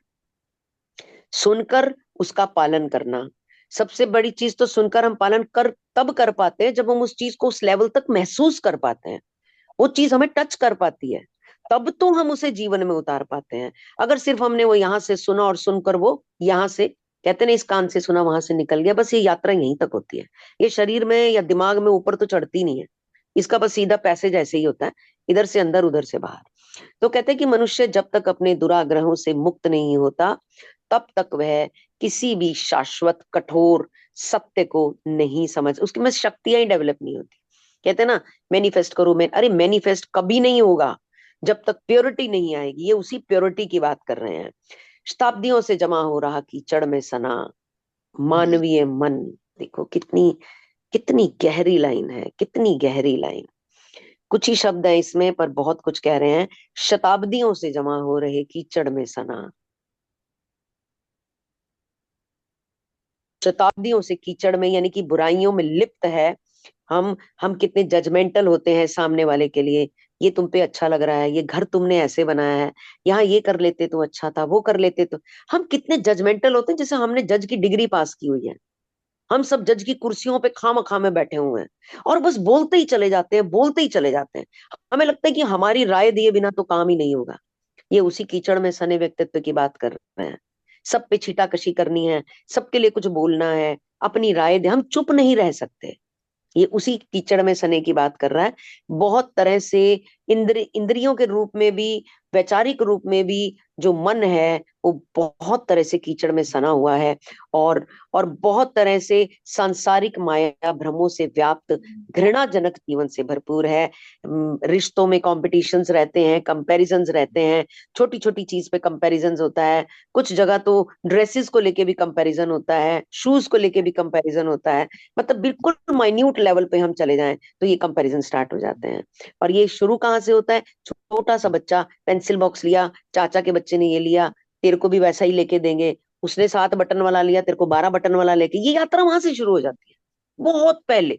सुनकर उसका पालन करना। सबसे बड़ी चीज तो सुनकर हम पालन तब कर पाते हैं जब हम उस चीज को उस लेवल तक महसूस कर पाते हैं, वो चीज हमें टच कर पाती है, तब तो हम उसे जीवन में उतार पाते हैं। अगर सिर्फ हमने वो यहाँ से सुना और सुनकर वो यहाँ से, कहते ना, इस कान से सुना वहां से निकल गया, बस ये यात्रा यहीं तक होती है। ये शरीर में या दिमाग में ऊपर तो चढ़ती नहीं है, इसका बस सीधा पैसेज ऐसे ही होता है, इधर से अंदर उधर से बाहर। तो कहते हैं कि मनुष्य जब तक अपने दुराग्रहों से मुक्त नहीं होता, तब तक वह किसी भी शाश्वत कठोर सत्य को नहीं समझ, उसकी में शक्तियां ही डेवलप नहीं होती। कहते हैं ना मैनिफेस्ट करो, मैं अरे मैनिफेस्ट कभी नहीं होगा जब तक प्योरिटी नहीं आएगी। ये उसी प्योरिटी की बात कर रहे हैं। शताब्दियों से जमा हो रहा कीचड़ में सना मानवीय मन, देखो कितनी कितनी गहरी लाइन है, कितनी गहरी लाइन। कुछ ही शब्द है इसमें पर बहुत कुछ कह रहे हैं। शताब्दियों से जमा हो रहे कीचड़ में सना, शताब्दियों से कीचड़ में यानी कि बुराइयों में लिप्त है। हम कितने जजमेंटल होते हैं सामने वाले के लिए। ये तुम पे अच्छा लग रहा है, ये घर तुमने ऐसे बनाया है, यहाँ ये कर लेते तो अच्छा था, वो कर लेते तो। हम कितने जजमेंटल होते हैं, जैसे हमने जज की डिग्री पास की हुई है। हम सब जज की कुर्सियों पे खाम में बैठे हुए हैं और बस बोलते ही चले जाते हैं, बोलते ही चले जाते हैं। हमें लगता है कि हमारी राय दिए बिना तो काम ही नहीं होगा। ये उसी कीचड़ में सने व्यक्तित्व की बात कर रहे हैं। सब पे छीटाकशी करनी है, सबके लिए कुछ बोलना है, अपनी राय दे, हम चुप नहीं रह सकते। ये उसी कीचड़ में सने की बात कर रहा है। बहुत तरह से इंद्रियों के रूप में भी, वैचारिक रूप में भी जो मन है वो बहुत तरह से कीचड़ में सना हुआ है और बहुत तरह से सांसारिक माया भ्रमों से व्याप्त घृणाजनक जीवन से भरपूर है। रिश्तों में कॉम्पिटिशन्स रहते हैं, कंपैरिजंस रहते हैं, छोटी छोटी चीज पे कंपैरिजंस होता है। कुछ जगह तो ड्रेसेस को लेके भी कंपैरिजन होता है, शूज को लेके भी कंपैरिजन होता है। मतलब बिल्कुल माइन्यूट लेवल पे हम चले जाएं तो ये कंपैरिजन स्टार्ट हो जाते हैं। और ये शुरू कहाँ से होता है? छोटा सा बच्चा पेंसिल बॉक्स लिया, चाचा के बच्चे ने ये लिया, तेरे को भी वैसा ही लेके देंगे। उसने 7 बटन वाला लिया, तेरे को 12 बटन वाला लेके, ये यात्रा वहां से शुरू हो जाती है। बहुत पहले,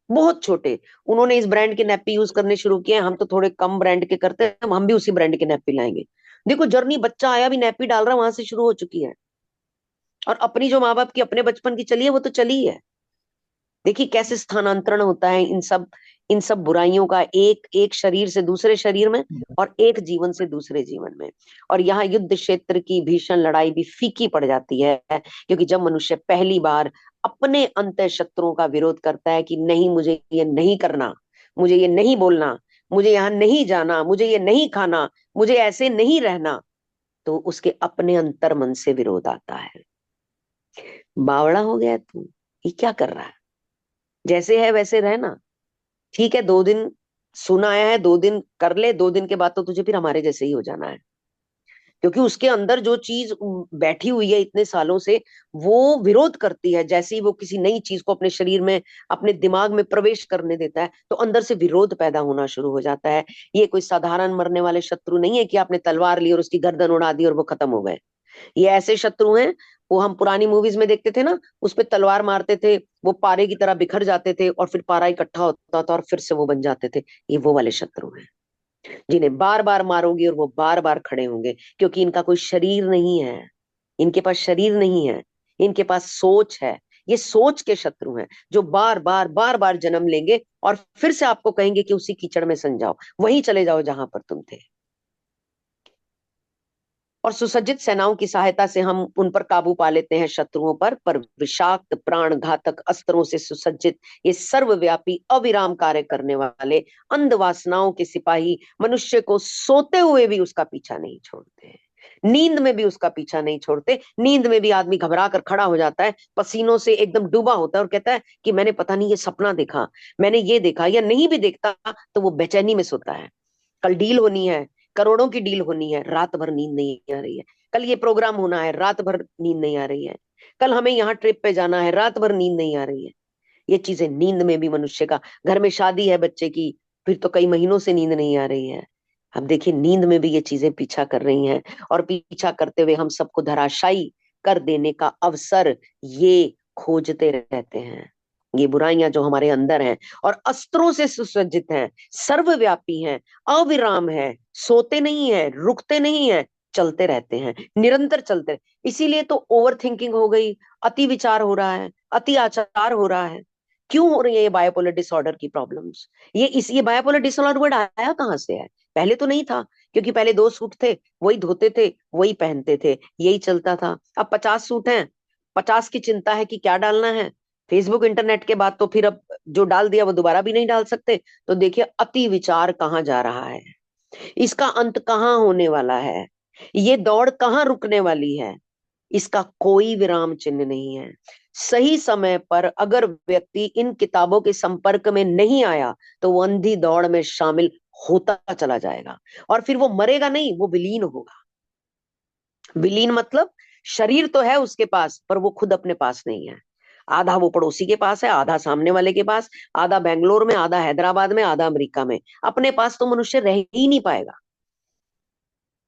बहुत छोटे उन्होंने इस ब्रांड के नैपी यूज करने शुरू किए, हम तो थोड़े कम ब्रांड के करते हैं, हम भी उसी ब्रांड के नैपी लाएंगे। देखो जर्नी, बच्चा आया भी नैपी डाल रहा, वहां से शुरू हो चुकी है। और अपनी जो माँ बाप की अपने बचपन की चली है वो तो चली है। देखिए कैसे स्थानांतरण होता है इन सब बुराइयों का, एक एक शरीर से दूसरे शरीर में और एक जीवन से दूसरे जीवन में। और यहाँ युद्ध क्षेत्र की भीषण लड़ाई भी फीकी पड़ जाती है, क्योंकि जब मनुष्य पहली बार अपने अंतः शत्रुओं का विरोध करता है कि नहीं, मुझे ये नहीं करना, मुझे ये नहीं बोलना, मुझे यहाँ नहीं जाना, मुझे ये नहीं खाना, मुझे ऐसे नहीं रहना, तो उसके अपने अंतर मन से विरोध आता है। बावड़ा हो गया तू, ये क्या कर रहा है? जैसे है वैसे रहना। ठीक है, 2 दिन सुना आया है, 2 दिन कर ले, 2 दिन के बाद तो तुझे फिर हमारे जैसे ही हो जाना है। क्योंकि उसके अंदर जो चीज बैठी हुई है इतने सालों से, वो विरोध करती है। जैसे ही वो किसी नई चीज को अपने शरीर में, अपने दिमाग में प्रवेश करने देता है, तो अंदर से विरोध पैदा होना शुरू हो जाता है। ये कोई साधारण मरने वाले शत्रु नहीं है कि आपने तलवार ली और उसकी गर्दन उड़ा दी और वो खत्म हो गए। ये ऐसे शत्रु हैं, वो हम पुरानी मूवीज में देखते थे ना, उस पे तलवार मारते थे, वो पारे की तरह बिखर जाते थे और फिर पारा इकट्ठा होता था और फिर से वो बन जाते थे। ये वो वाले शत्रु हैं जिन्हें बार बार मारोगे और वो बार बार खड़े होंगे, क्योंकि इनका कोई शरीर नहीं है, इनके पास शरीर नहीं है, इनके पास सोच है। ये सोच के शत्रु हैं जो बार बार जन्म लेंगे और फिर से आपको कहेंगे कि उसी कीचड़ में सन जाओ, वहीं चले जाओ जहां पर तुम थे। और सुसज्जित सेनाओं की सहायता से हम उन पर काबू पा लेते हैं शत्रुओं पर विषाक्त प्राण घातक अस्त्रों से सुसज्जित ये सर्वव्यापी अविराम कार्य करने वाले अंध वासनाओं के सिपाही मनुष्य को सोते हुए भी उसका पीछा नहीं छोड़ते, नींद में भी उसका पीछा नहीं छोड़ते। नींद में भी आदमी घबरा कर खड़ा हो जाता है, पसीनों से एकदम डूबा होता है और कहता है कि मैंने पता नहीं ये सपना देखा, मैंने ये देखा, या नहीं भी देखता तो वो बेचैनी में सोता है। कल डील होनी है, करोड़ों की डील होनी है, रात भर नींद नहीं आ रही है। कल ये प्रोग्राम होना है, रात भर नींद नहीं आ रही है। कल हमें यहाँ ट्रिप पे जाना है, रात भर नींद नहीं आ रही है। ये चीजें नींद में भी मनुष्य का, घर में शादी है बच्चे की, फिर तो कई महीनों से नींद नहीं आ रही है। अब देखिए नींद में भी ये चीजें पीछा कर रही हैं और पीछा करते हुए हम सबको धराशायी कर देने का अवसर ये खोजते रहते हैं। ये बुराइयां जो हमारे अंदर हैं और अस्त्रों से सुसज्जित हैं, सर्वव्यापी हैं, अविराम है, सोते नहीं है, रुकते नहीं है, चलते रहते हैं, निरंतर चलते। इसीलिए तो ओवर थिंकिंग हो गई, अति विचार हो रहा है, अति आचार हो रहा है। क्यों हो रही है ये बायोपोलर डिसऑर्डर की प्रॉब्लम्स? ये बायोपोलर डिसऑर्डर वर्ड आया कहाँ से है? पहले तो नहीं था, क्योंकि पहले 2 सूट थे, वही धोते थे, वही पहनते थे, यही चलता था। अब 50 सूट हैं, 50 की चिंता है कि क्या डालना है। फेसबुक इंटरनेट के बाद तो फिर अब जो डाल दिया वो दोबारा भी नहीं डाल सकते। तो देखिए अति विचार कहाँ जा रहा है, इसका अंत कहाँ होने वाला है, ये दौड़ कहाँ रुकने वाली है। इसका कोई विराम चिन्ह नहीं है। सही समय पर अगर व्यक्ति इन किताबों के संपर्क में नहीं आया तो वो अंधी दौड़ में शामिल होता चला जाएगा, और फिर वो मरेगा नहीं, वो विलीन होगा। विलीन मतलब शरीर तो है उसके पास, पर वो खुद अपने पास नहीं है। आधा वो पड़ोसी के पास है, आधा सामने वाले के पास, आधा बेंगलोर में, आधा हैदराबाद में, आधा अमेरिका में। अपने पास तो मनुष्य रह ही नहीं पाएगा,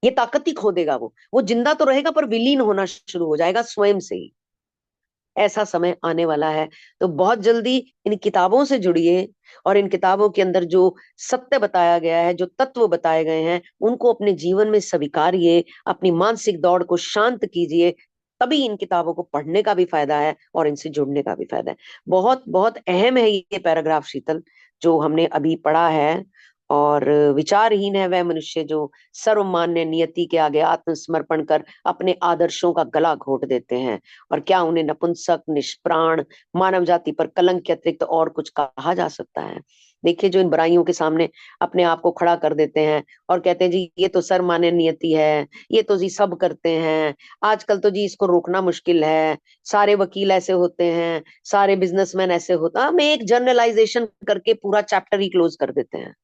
ये ताकत ही खो देगा। वो जिंदा तो रहेगा पर विलीन होना शुरू हो जाएगा स्वयं से ही। ऐसा समय आने वाला है। तो बहुत जल्दी इन किताबों से जुड़िए, और इन किताबों के अंदर जो सत्य बताया गया है, जो तत्व बताए गए हैं, उनको अपने जीवन में स्वीकारिए, अपनी मानसिक दौड़ को शांत कीजिए। तभी इन किताबों को पढ़ने का भी फायदा है और इनसे जुड़ने का भी फायदा है। बहुत बहुत अहम है ये पैराग्राफ शीतल, जो हमने अभी पढ़ा है। और विचारहीन है वह मनुष्य जो सर्वमान्य नियति के आगे आत्मसमर्पण कर अपने आदर्शों का गला घोट देते हैं। और क्या उन्हें नपुंसक, निष्प्राण, मानव जाति पर कलंक के अतिरिक्त और कुछ कहा जा सकता है? देखिए, जो इन बुराइयों के सामने अपने आप को खड़ा कर देते हैं और कहते हैं जी ये तो सर्वमान्य नियति है, ये तो जी सब करते हैं, आजकल तो जी इसको रोकना मुश्किल है, सारे वकील ऐसे होते हैं, सारे बिजनेसमैन ऐसे होते हैं। हम एक जनरलाइजेशन करके पूरा चैप्टर ही क्लोज कर देते हैं।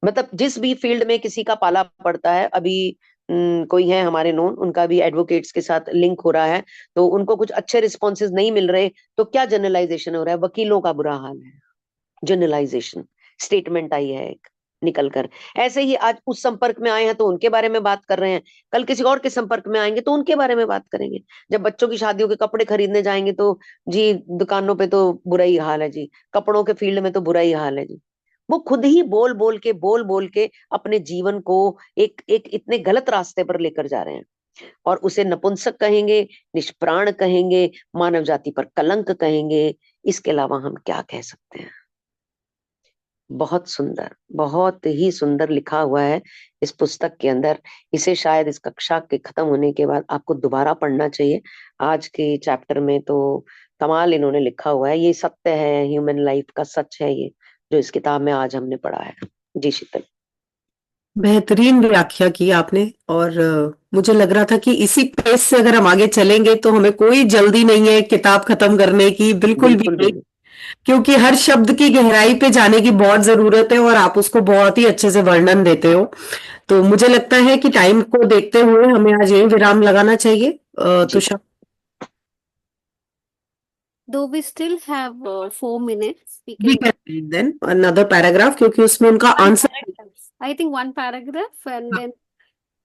मतलब जिस भी फील्ड में किसी का पाला पड़ता है, अभी कोई है हमारे नोन, उनका भी एडवोकेट्स के साथ लिंक हो रहा है, तो उनको कुछ अच्छे रिस्पॉन्सेज नहीं मिल रहे, तो क्या जनरलाइजेशन हो रहा है? वकीलों का बुरा हाल है, जनरलाइजेशन स्टेटमेंट आई है एक निकल कर। ऐसे ही आज उस संपर्क में आए हैं तो उनके बारे में बात कर रहे हैं, कल किसी और के संपर्क में आएंगे तो उनके बारे में बात करेंगे। जब बच्चों की शादियों के कपड़े खरीदने जाएंगे तो जी दुकानों पे तो बुरा ही हाल है जी, कपड़ों के फील्ड में तो बुरा ही हाल है जी। वो खुद ही बोल बोल के अपने जीवन को एक एक इतने गलत रास्ते पर लेकर जा रहे हैं, और उसे नपुंसक कहेंगे, निष्प्राण कहेंगे, मानव जाति पर कलंक कहेंगे। इसके अलावा हम क्या कह सकते हैं? बहुत सुंदर, बहुत ही सुंदर लिखा हुआ है इस पुस्तक के अंदर। इसे शायद इस कक्षा के खत्म होने के बाद आपको दोबारा पढ़ना चाहिए। आज के चैप्टर में तो कमाल इन्होंने लिखा हुआ है, ये सत्य है, ह्यूमन लाइफ का सच है ये, जो इस किताब में आज हमने पढ़ा है। जी शीतल। बेहतरीन व्याख्या की आपने। और मुझे लग रहा था कि इसी पेस से अगर हम आगे चलेंगे तो हमें कोई जल्दी नहीं है किताब खत्म करने की, बिल्कुल भी बिल्कुल नहीं, भी क्योंकि हर शब्द की गहराई पे जाने की बहुत जरूरत है और आप उसको बहुत ही अच्छे से वर्णन देते हो। तो मुझे लगता है कि टाइम को देखते हुए हमें आज यही विराम लगाना चाहिए। जी। Tushar, Though we still have 4 minutes, we we can can read then another paragraph, क्योंकि उसमें उनका one answer paragraph. I think one paragraph and then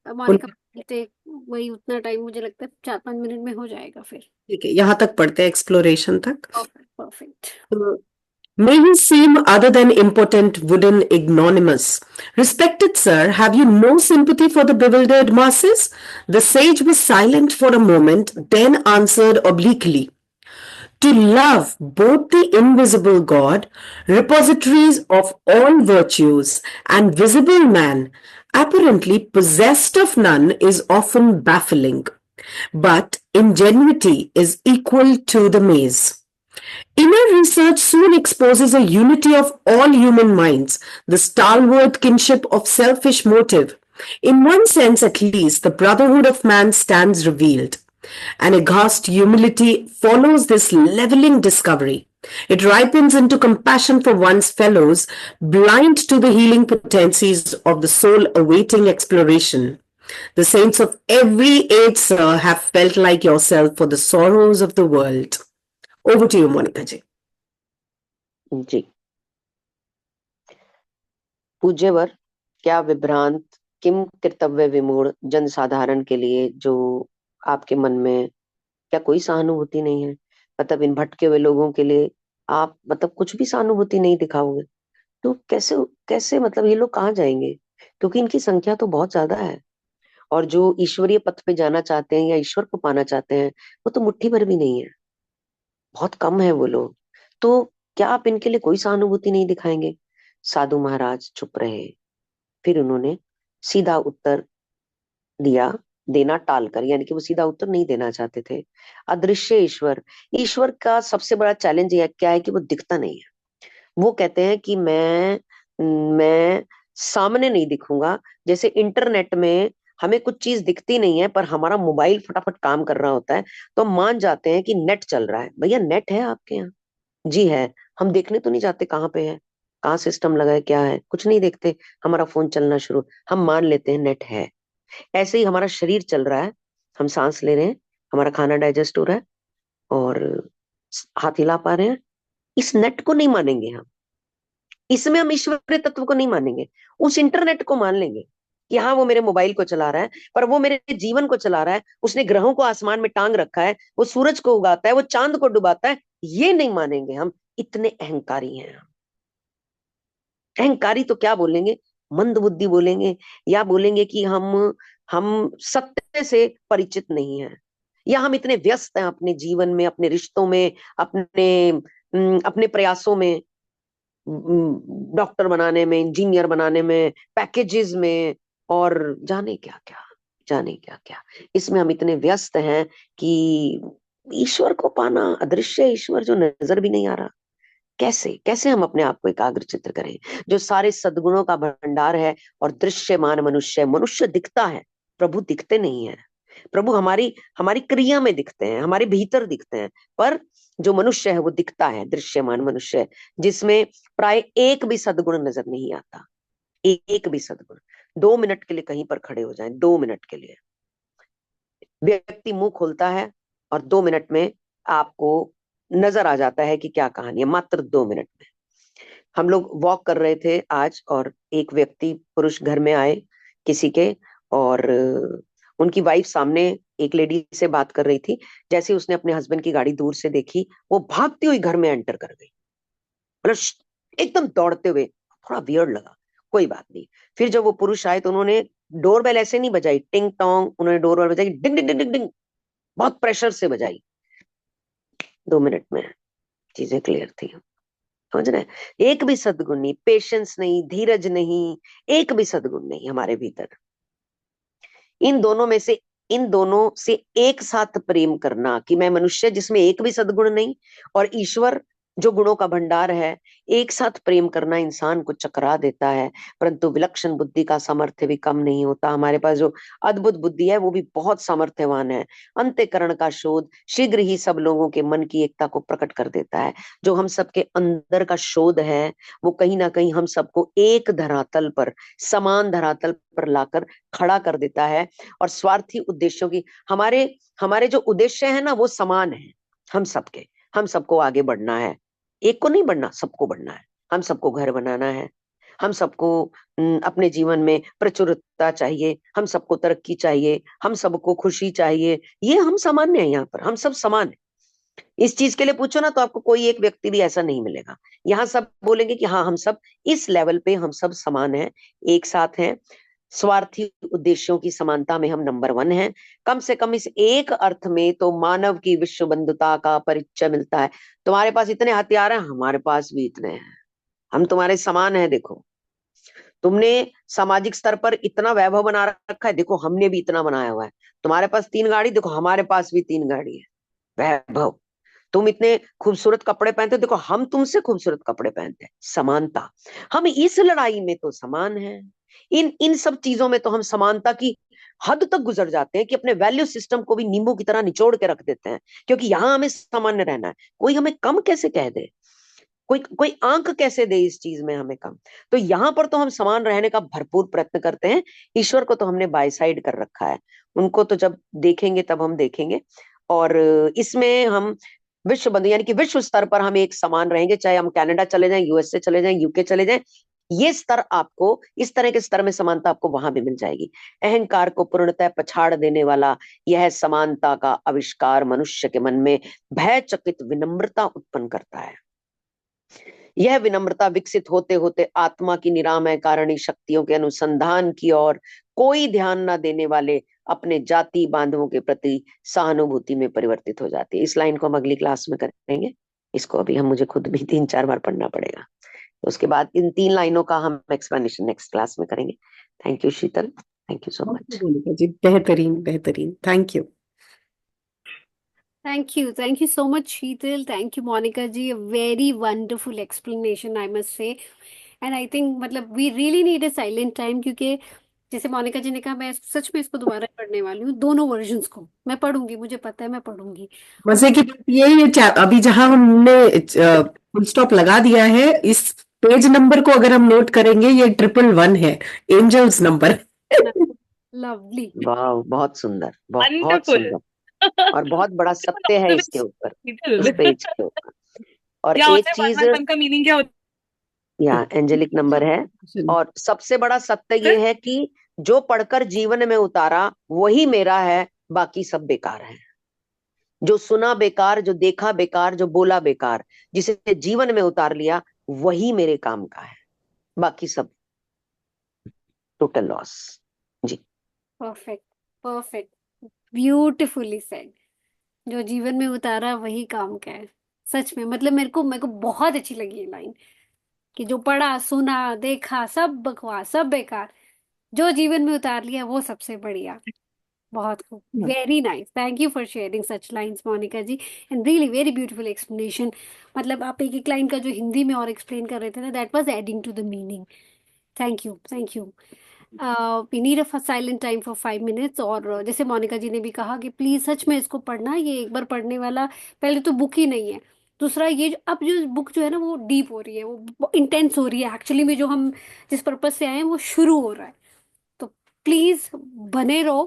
Monika will take वही उतना टाइम, मुझे लगता है 4-5 मिनट में हो जाएगा फिर। ठीक है, यहाँ तक पढ़ते हैं, एक्सप्लोरेशन तक। Perfect. May he seem other than impotent, wooden, ignominious. Respected sir, have you no sympathy for the bewildered masses? The sage was silent for a moment, then answered obliquely. To love both the invisible God, repositories of all virtues, and visible man, apparently possessed of none, is often baffling. But ingenuity is equal to the maze. Inner research soon exposes a unity of all human minds, the stalwart kinship of selfish motive. In one sense, at least, the brotherhood of man stands revealed. An aghast humility follows this leveling discovery. It ripens into compassion for one's fellows, blind to the healing potencies of the soul awaiting exploration. The saints of every age, sir, have felt like yourself for the sorrows of the world. Over to you, Monica ji. जी। पूज्यवर, क्या विभ्रांत, किम कर्तव्य विमूढ़ जनसाधारण के लिए जो आपके मन में क्या कोई सहानुभूति नहीं है? मतलब इन भटके हुए लोगों के लिए आप मतलब कुछ भी सहानुभूति नहीं दिखाओगे तो कैसे कैसे मतलब ये लोग कहाँ जाएंगे? क्योंकि इनकी संख्या तो बहुत ज्यादा है, और जो ईश्वरीय पथ पे जाना चाहते हैं या ईश्वर को पाना चाहते हैं वो तो मुट्ठी भर भी नहीं है, बहुत कम है वो लोग। तो क्या आप इनके लिए कोई सहानुभूति नहीं दिखाएंगे? साधु महाराज चुप रहे। फिर उन्होंने सीधा उत्तर दिया, देना टालकर, यानी कि वो सीधा उत्तर नहीं देना चाहते थे। अदृश्य ईश्वर, ईश्वर का सबसे बड़ा चैलेंज यह क्या है कि वो दिखता नहीं है। वो कहते हैं कि मैं सामने नहीं दिखूंगा। जैसे इंटरनेट में हमें कुछ चीज दिखती नहीं है पर हमारा मोबाइल फटाफट काम कर रहा होता है, तो हम मान जाते हैं कि नेट चल रहा है। भैया नेट है आपके यहाँ? जी है। हम देखने तो नहीं जाते कहाँ पे है, कहाँ सिस्टम लगा है, क्या है, कुछ नहीं देखते। हमारा फोन चलना शुरू, हम मान लेते हैं नेट है। ऐसे ही हमारा शरीर चल रहा है, हम सांस ले रहे हैं, हमारा खाना डाइजेस्ट हो रहा है और हाथ हिला पा रहे हैं, इस नेट को नहीं मानेंगे हम। इसमें हम ईश्वरीय तत्व को नहीं मानेंगे, उस इंटरनेट को मान लेंगे कि हाँ वो मेरे मोबाइल को चला रहा है, पर वो मेरे जीवन को चला रहा है, उसने ग्रहों को आसमान में टांग रखा है, वो सूरज को उगाता है, वो चांद को डुबाता है। ये नहीं मानेंगे हम, इतने अहंकारी हैं हम। अहंकारी तो क्या बोलेंगे, मंद बुद्धि बोलेंगे, या बोलेंगे कि हम सत्य से परिचित नहीं है, या हम इतने व्यस्त हैं अपने जीवन में, अपने रिश्तों में, अपने प्रयासों में, डॉक्टर बनाने में, इंजीनियर बनाने में, पैकेजेस में, और जाने क्या क्या, जाने क्या क्या। इसमें हम इतने व्यस्त हैं कि ईश्वर को पाना, अदृश्य ईश्वर जो नजर भी नहीं आ रहा, कैसे कैसे हम अपने आप को एकाग्र चित्र करें, जो सारे सद्गुणों का भंडार है और दृश्यमान मनुष्य। मनुष्य दिखता है, प्रभु दिखते नहीं है। प्रभु हमारी हमारी क्रिया में दिखते हैं, हमारे भीतर दिखते हैं, पर जो मनुष्य है वो दिखता है, दृश्यमान मनुष्य, जिसमें प्राय एक भी सद्गुण नजर नहीं आता। एक भी सद्गुण। 2 मिनट के लिए कहीं पर खड़े हो जाएं, 2 मिनट के लिए व्यक्ति मुंह खोलता है और 2 मिनट में आपको नजर आ जाता है कि क्या कहानी है, मात्र 2 मिनट में। हम लोग वॉक कर रहे थे आज और एक व्यक्ति पुरुष घर में आए किसी के, और उनकी वाइफ सामने एक लेडी से बात कर रही थी। जैसे ही उसने अपने हस्बैंड की गाड़ी दूर से देखी, वो भागती हुई घर में एंटर कर गई, मतलब एकदम दौड़ते हुए। थोड़ा वियर्ड लगा, कोई बात नहीं। फिर जब वो पुरुष आए तो उन्होंने डोरबेल ऐसे नहीं बजाई टिंग टोंग, उन्होंने डोरबेल बजाई डिंग डिंग डिंग डिंग डिंग, बहुत प्रेशर से बजाई। 2 मिनट में चीजें क्लियर थी। समझ रहे हैं? एक भी सद्गुण नहीं, पेशेंस नहीं, धीरज नहीं, एक भी सद्गुण नहीं हमारे भीतर। इन दोनों में से, इन दोनों से एक साथ प्रेम करना, कि मैं मनुष्य जिसमें एक भी सद्गुण नहीं, और ईश्वर जो गुणों का भंडार है, एक साथ प्रेम करना इंसान को चकरा देता है। परंतु विलक्षण बुद्धि का सामर्थ्य भी कम नहीं होता। हमारे पास जो अद्भुत बुद्धि है वो भी बहुत सामर्थ्यवान है। अंतःकरण का शोध शीघ्र ही सब लोगों के मन की एकता को प्रकट कर देता है। जो हम सबके अंदर का शोध है वो कहीं ना कहीं हम सबको एक धरातल पर, समान धरातल पर लाकर खड़ा कर देता है। और स्वार्थी उद्देश्यों की, हमारे हमारे जो उद्देश्य है ना वो समान है हम सबके। हम सबको आगे बढ़ना है, एक को नहीं बढ़ना, सबको बढ़ना है। हम सबको घर बनाना है, हम सबको अपने जीवन में प्रचुरता चाहिए, हम सबको तरक्की चाहिए, हम सबको खुशी चाहिए। ये हम सामान्य है, यहाँ पर हम सब समान है। इस चीज के लिए पूछो ना तो आपको कोई एक व्यक्ति भी ऐसा नहीं मिलेगा। यहाँ सब बोलेंगे कि हाँ हम सब इस लेवल पे हम सब समान हैं, एक साथ हैं। स्वार्थी उद्देश्यों की समानता में हम नंबर 1 हैं। कम से कम इस एक अर्थ में तो मानव की विश्व बंधुता का परिचय मिलता है। तुम्हारे पास इतने हथियार हैं, हमारे पास भी इतने हैं, हम तुम्हारे समान हैं। देखो तुमने सामाजिक स्तर पर इतना वैभव बना रखा है, देखो हमने भी इतना बनाया हुआ है। तुम्हारे पास 3 गाड़ी, देखो हमारे पास भी 3 गाड़ी है। वैभव। तुम इतने खूबसूरत कपड़े पहनते हो, देखो हम तुमसे खूबसूरत कपड़े पहनते हैं। समानता। हम इस लड़ाई में तो समान हैं। इन इन सब चीजों में तो हम समानता की हद तक गुजर जाते हैं कि अपने वैल्यू सिस्टम को भी नींबू की तरह निचोड़ के रख देते हैं, क्योंकि यहां हमें सामान्य रहना है। कोई हमें कम कैसे कह दे, कोई कोई आंक कैसे दे इस चीज में हमें कम। तो यहाँ पर तो हम समान रहने का भरपूर प्रयत्न करते हैं। ईश्वर को तो हमने बाय साइड कर रखा है, उनको तो जब देखेंगे तब हम देखेंगे। और इसमें हम विश्व बंधु यानी कि विश्व स्तर पर हम एक समान रहेंगे, चाहे हम कनाडा चले जाएं, यूएसए चले जाएं, यूके चले जाएं। ये स्तर आपको, इस तरह के स्तर में समानता आपको वहां भी मिल जाएगी। अहंकार को पूर्णतः पछाड़ देने वाला यह समानता का आविष्कार मनुष्य के मन में भय चकित विनम्रता उत्पन्न करता है। यह विनम्रता विकसित होते होते आत्मा की निरामय कारणी शक्तियों के अनुसंधान की ओर कोई ध्यान न देने वाले अपने जाति बांधवों के प्रति सहानुभूति में परिवर्तित हो जाती है। इस लाइन को हम अगली क्लास में करेंगे। इसको अभी हम, मुझे खुद भी 3-4 बार पढ़ना पड़ेगा। तो उसके बाद इन 3 लाइनों का हम एक्सप्लेनेशन नेक्स्ट क्लास में करेंगे। Thank you Sheetal, thank you so much. Monika ji, बेहतरीन बेहतरीन, thank you. Thank you so much, Sheetal. Thank you, Monica ji. A very wonderful explanation, I must say. And I think, मतलब, we really need a silent time, क्योंकि जैसे मोनिका जी ने कहा, मैं सच में इसको दोबारा पढ़ने वाली हूँ, दोनों वर्जन्स को मैं पढ़ूंगी, मुझे पता है मैं पढ़ूंगी। और मजे की बात ये अभी जहां हमने फुल स्टॉप लगा दिया है, इस पेज नंबर को अगर हम नोट करेंगे, ये 111 है, एंजल्स नंबर। लवली। वाह, बहुत सुंदर, बहुत वंडरफुल। सुंदर। और बहुत बड़ा सत्य है इसके ऊपर, इस पेज के ऊपर। और क्या एक होता है चीज, 111 का मीनिंग क्या होता यहाँ एंजेलिक नंबर है। और सबसे बड़ा सत्य है? ये है कि जो पढ़कर जीवन में उतारा वही मेरा है, बाकी सब बेकार है। जो सुना बेकार, जो देखा बेकार, जो बोला बेकार, जिसे जीवन में उतार लिया वही मेरे काम का है, बाकी सब टोटल लॉस। जी। Perfect, perfect, beautifully said. जो जीवन में उतारा वही काम का है। सच में मतलब मेरे को बहुत अच्छी लगी ये लाइन, कि जो पढ़ा सुना देखा सब बकवास सब बेकार, जो जीवन में उतार लिया वो सबसे बढ़िया। बहुत खूब, very nice, thank you for sharing such lines Monica ji, and really very beautiful explanation. मतलब आप एक एक लाइन का जो हिंदी में और एक्सप्लेन कर रहे थे ना, that was adding to the meaning. Thank you, thank you. We need a silent time for 5 minutes. और जैसे मोनिका जी ने भी कहा कि प्लीज सच में इसको पढ़ना, ये एक बार पढ़ने वाला, पहले तो बुक ही नहीं है, दूसरा ये अब जो बुक जो है ना वो डीप हो रही है, वो इंटेंस हो रही है, एक्चुअली में जो हम जिस पर्पज से आए हैं वो शुरू हो रहा है। तो प्लीज बने रहो,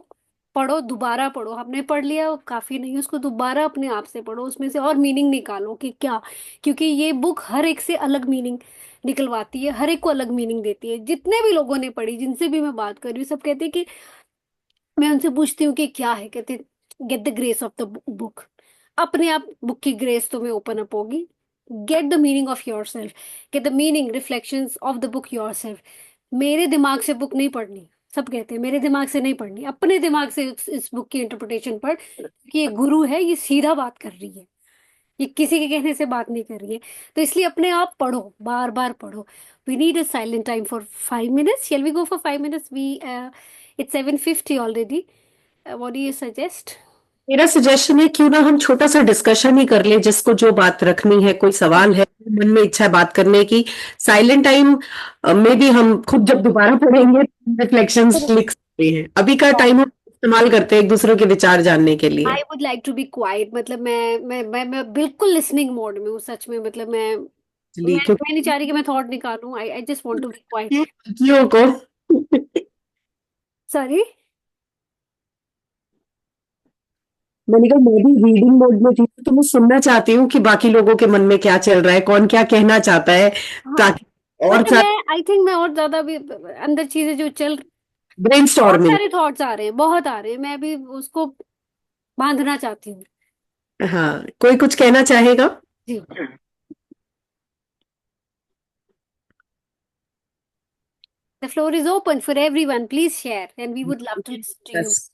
पढ़ो, दोबारा पढ़ो, हमने पढ़ लिया वो काफी नहीं, उसको दोबारा अपने आप से पढ़ो, उसमें से और मीनिंग निकालो कि क्या, क्योंकि ये बुक हर एक से अलग मीनिंग निकलवाती है, हर एक को अलग मीनिंग देती है। जितने भी लोगों ने पढ़ी, जिनसे भी मैं बात कर रही हूँ, सब कहते हैं कि, मैं उनसे पूछती हूँ कि क्या है, कहते get the grace of the book. अपने आप बुक की ग्रेस तुम्हें ओपन अप होगी। Get the meaning of your self, get the meaning reflections of the book your self. मेरे दिमाग से बुक नहीं पढ़नी, सब कहते हैं मेरे दिमाग से नहीं पढ़नी, अपने दिमाग से इस बुक की इंटरप्रिटेशन पढ़, कि ये गुरु है, ये सीधा बात कर रही है, ये किसी के कहने से बात नहीं कर रही है। तो इसलिए अपने आप पढ़ो, बार बार पढ़ो। We need a silent time for 5 minutes। Shall we go for 5 minutes? We it's 7:50 already. What do you suggest? मेरा सजेशन है, क्यों ना हम छोटा सा डिस्कशन ही कर ले, जिसको जो बात रखनी है, कोई सवाल है, मन में इच्छा है बात करने की, साइलेंट टाइम में भी हम खुद जब दोबारा पढ़ेंगे रिफ्लेक्शंस लिख सकते हैं। अभी का टाइम हम इस्तेमाल करते हैं एक दूसरे के विचार जानने के लिए। I would like to be quiet, मतलब मैं बिल्कुल लिसनिंग मोड में हूँ सच में, मतलब इसलिए मैं नहीं चाह रही कि मैं थॉट निकालूं, I I just want to be quiet. क्योंकि को सॉरी। मैंने कहा, मैं भी रीडिंग मोड में थी, तो मैं सुनना चाहती हूँ कि बाकी लोगों के मन में क्या चल रहा है, कौन क्या कहना चाहता है, हाँ, ताकि और मतलब मैं आई थिंक मैं और ज्यादा भी अंदर चीजें जो चल, बहुत ब्रेनस्टॉर्मिंग। सारे थॉट्स आ रहे हैं, बहुत आ रहे हैं, मैं अभी उसको बांधना चाहती हूँ। हाँ, कोई कुछ कहना चाहेगा? जी। The floor is open for everyone. Please share, and we would love to listen to you. बस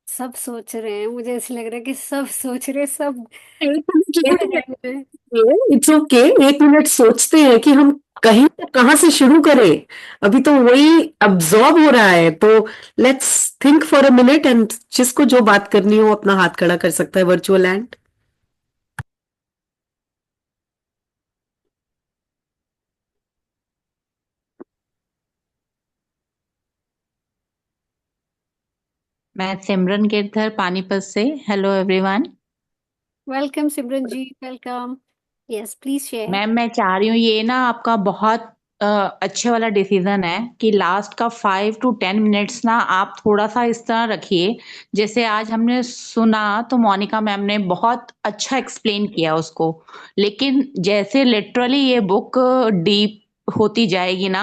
सब सोच रहे हैं, मुझे ऐसे लग रहा है कि सब सोच रहे हैं, सब एक खेद है मुझे। मिनट, इट्स ओके, 1 मिनट सोचते हैं कि हम कहीं कहाँ से शुरू करें। अभी तो वही अब्सॉर्ब हो रहा है, तो let's think for a minute, and जिसको जो बात करनी हो अपना हाथ खड़ा कर सकता है, वर्चुअल एंड। मैं सिमरन गिरधर पानीपत से। Hello everyone. Welcome Simran ji, welcome. Yes, please share. Ma'am मैं चाह रही हूँ, ये ना आपका बहुत अच्छे वाला डिसीजन है कि लास्ट का 5 to 10 मिनट्स ना आप थोड़ा सा इस तरह रखिए, जैसे आज हमने सुना तो मोनिका मैम ने बहुत अच्छा एक्सप्लेन किया उसको, लेकिन जैसे लिटरली ये बुक डीप होती जाएगी ना,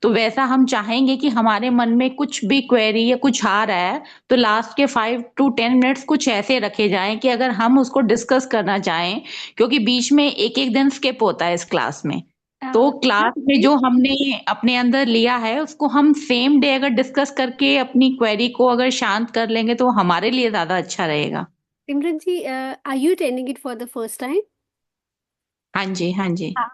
तो वैसा हम चाहेंगे कि हमारे मन में कुछ भी क्वेरी या कुछ आ रहा है, तो लास्ट के 5 to 10 मिनट्स कुछ ऐसे रखे जाएं कि अगर हम उसको डिस्कस करना चाहें, क्योंकि बीच में एक एक दिन स्किप होता है इस क्लास में, तो क्लास में जो हमने अपने अंदर लिया है उसको हम सेम डे अगर डिस्कस करके अपनी क्वेरी को अगर शांत कर लेंगे तो हमारे लिए ज्यादा अच्छा रहेगा। Simran ji, are you attending it for the first time? हाँ जी, हाँ जी। हाँ।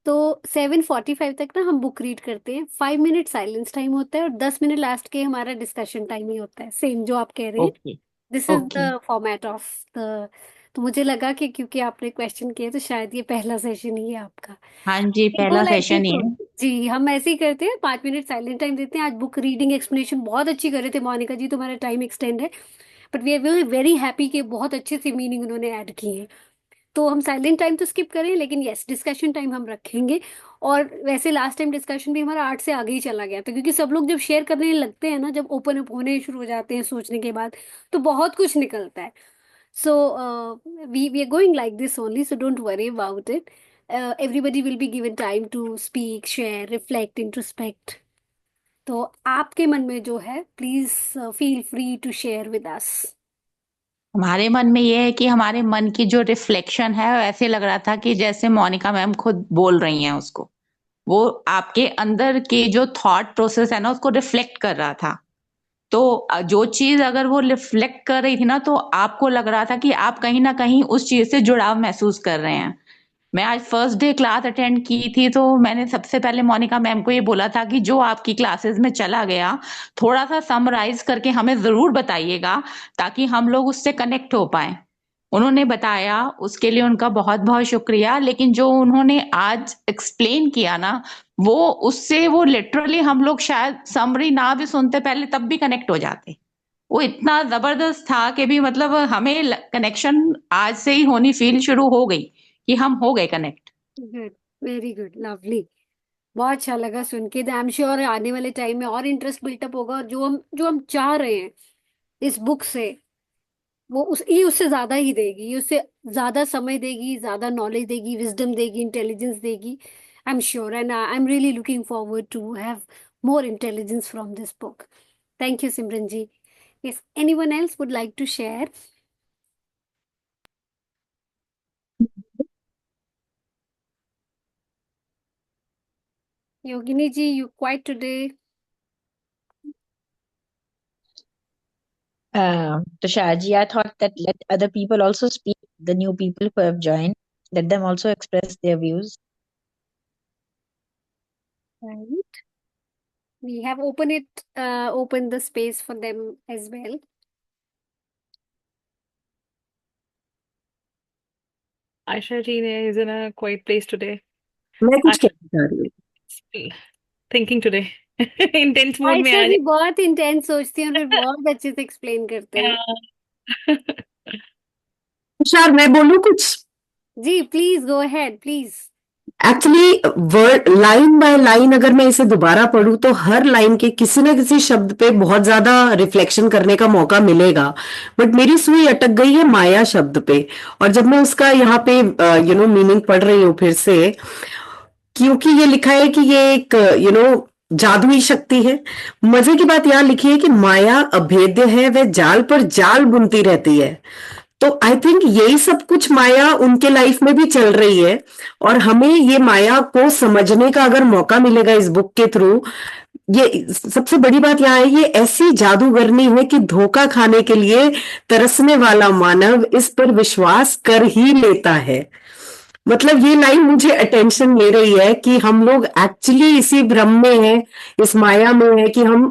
तो 7:45 तक ना हम बुक रीड करते हैं, 5 मिनट साइलेंस टाइम होता है, और 10 मिनट लास्ट के हमारा डिस्कशन टाइम ही होता है, सेम जो आप कह रहे हैं। Okay. This is okay. The format of the. तो मुझे लगा कि क्योंकि आपने क्वेश्चन किया तो शायद ये पहला सेशन ही है आपका। हाँ जी, गो पहला लाइक सेशन दिस ही है। जी, हम ऐसे ही करते हैं, 5 मिनट साइलेंट टाइम देते हैं। आज बुक रीडिंग एक्सप्लेनेशन बहुत अच्छी कर रहे थे मोनिका जी, तुम्हारा टाइम एक्सटेंड है, but we are very happy कि बहुत अच्छे से मीनिंग उन्होंने ऐड किए हैं। तो हम साइलेंट टाइम तो स्किप करें, लेकिन यस, डिस्कशन टाइम हम रखेंगे। और वैसे लास्ट टाइम डिस्कशन भी हमारा 8 से आगे ही चला गया था, क्योंकि सब लोग जब शेयर करने लगते हैं ना, जब ओपन अप होने शुरू हो जाते हैं सोचने के बाद, तो बहुत कुछ निकलता है। So we are going like this only, so don't worry about it. Everybody will be given time to speak, share, reflect, introspect. तो आपके मन में जो है, please feel free to share with us. हमारे मन में ये है कि हमारे मन की जो रिफ्लेक्शन है, वो ऐसे लग रहा था कि जैसे मोनिका मैम खुद बोल रही हैं उसको। वो आपके अंदर के जो थॉट प्रोसेस है ना, उसको रिफ्लेक्ट कर रहा था। तो जो चीज अगर वो रिफ्लेक्ट कर रही थी ना, तो आपको लग रहा था कि आप कहीं ना कहीं उस चीज से जुड़ाव महसूस कर रहे हैं। मैं आज फर्स्ट डे क्लास अटेंड की थी, तो मैंने सबसे पहले मोनिका मैम को ये बोला था कि जो आपकी क्लासेस में चला गया, थोड़ा सा समराइज करके हमें जरूर बताइएगा, ताकि हम लोग उससे कनेक्ट हो पाए। उन्होंने बताया, उसके लिए उनका बहुत बहुत शुक्रिया। लेकिन जो उन्होंने आज एक्सप्लेन किया ना, वो उससे वो लिटरली हम लोग शायद समरी ना भी सुनते पहले, तब भी कनेक्ट हो जाते। वो इतना जबरदस्त था कि भी मतलब हमें कनेक्शन आज से ही होनी फील शुरू हो गई कि हम हो गए connect. Good, very good, lovely. बहुत अच्छा लगा सुन के। आई एम श्योर आने वाले टाइम में और इंटरेस्ट बिल्टअप होगा, और जो हम चाह रहे हैं इस बुक से, वो ये उससे ज्यादा ही देगी, ये उससे ज्यादा समय देगी, ज्यादा नॉलेज देगी, विजडम देगी, इंटेलिजेंस देगी। I am sure, and I am really looking forward to have more intelligence from this book. Thank you Simran ji. Yes, anyone else would like to share? Yogini ji, you quiet today? Tusharji, I thought that let other people also speak, the new people who have joined, let them also express their views. Right. We have opened the space for them as well. Aisha ji is in a quiet place today. मैं कुछ Aisha कहना चाह रही हूँ। thinking today. Intense mood में आयशा आ जी बहुत intense सोचती हैं और फिर बहुत अच्छे से एक्सप्लेन करते हैं। जाए। तुषार, मैं बोलूँ कुछ? जी please go ahead, please. Actually word line by line अगर मैं इसे दोबारा पढूं तो हर लाइन के किसी न किसी शब्द पे बहुत ज्यादा रिफ्लेक्शन करने का मौका मिलेगा, बट मेरी सुई अटक गई है माया शब्द पे। और जब मैं उसका यहाँ पे मीनिंग पढ़ रही हूँ फिर से, क्योंकि ये लिखा है कि ये एक जादुई शक्ति है। मजे की बात यहाँ लिखी है कि माया अभेद्य है, वह जाल पर जाल बुनती रहती है। तो आई थिंक यही सब कुछ माया उनके लाइफ में भी चल रही है, और हमें ये माया को समझने का अगर मौका मिलेगा इस बुक के थ्रू, ये सबसे बड़ी बात यहाँ है, ये ऐसी जादूगरनी है कि धोखा खाने के लिए तरसने वाला मानव इस पर विश्वास कर ही लेता है। मतलब ये लाइन मुझे अटेंशन ले रही है कि हम लोग एक्चुअली इसी भ्रम में हैं, इस माया में है कि हम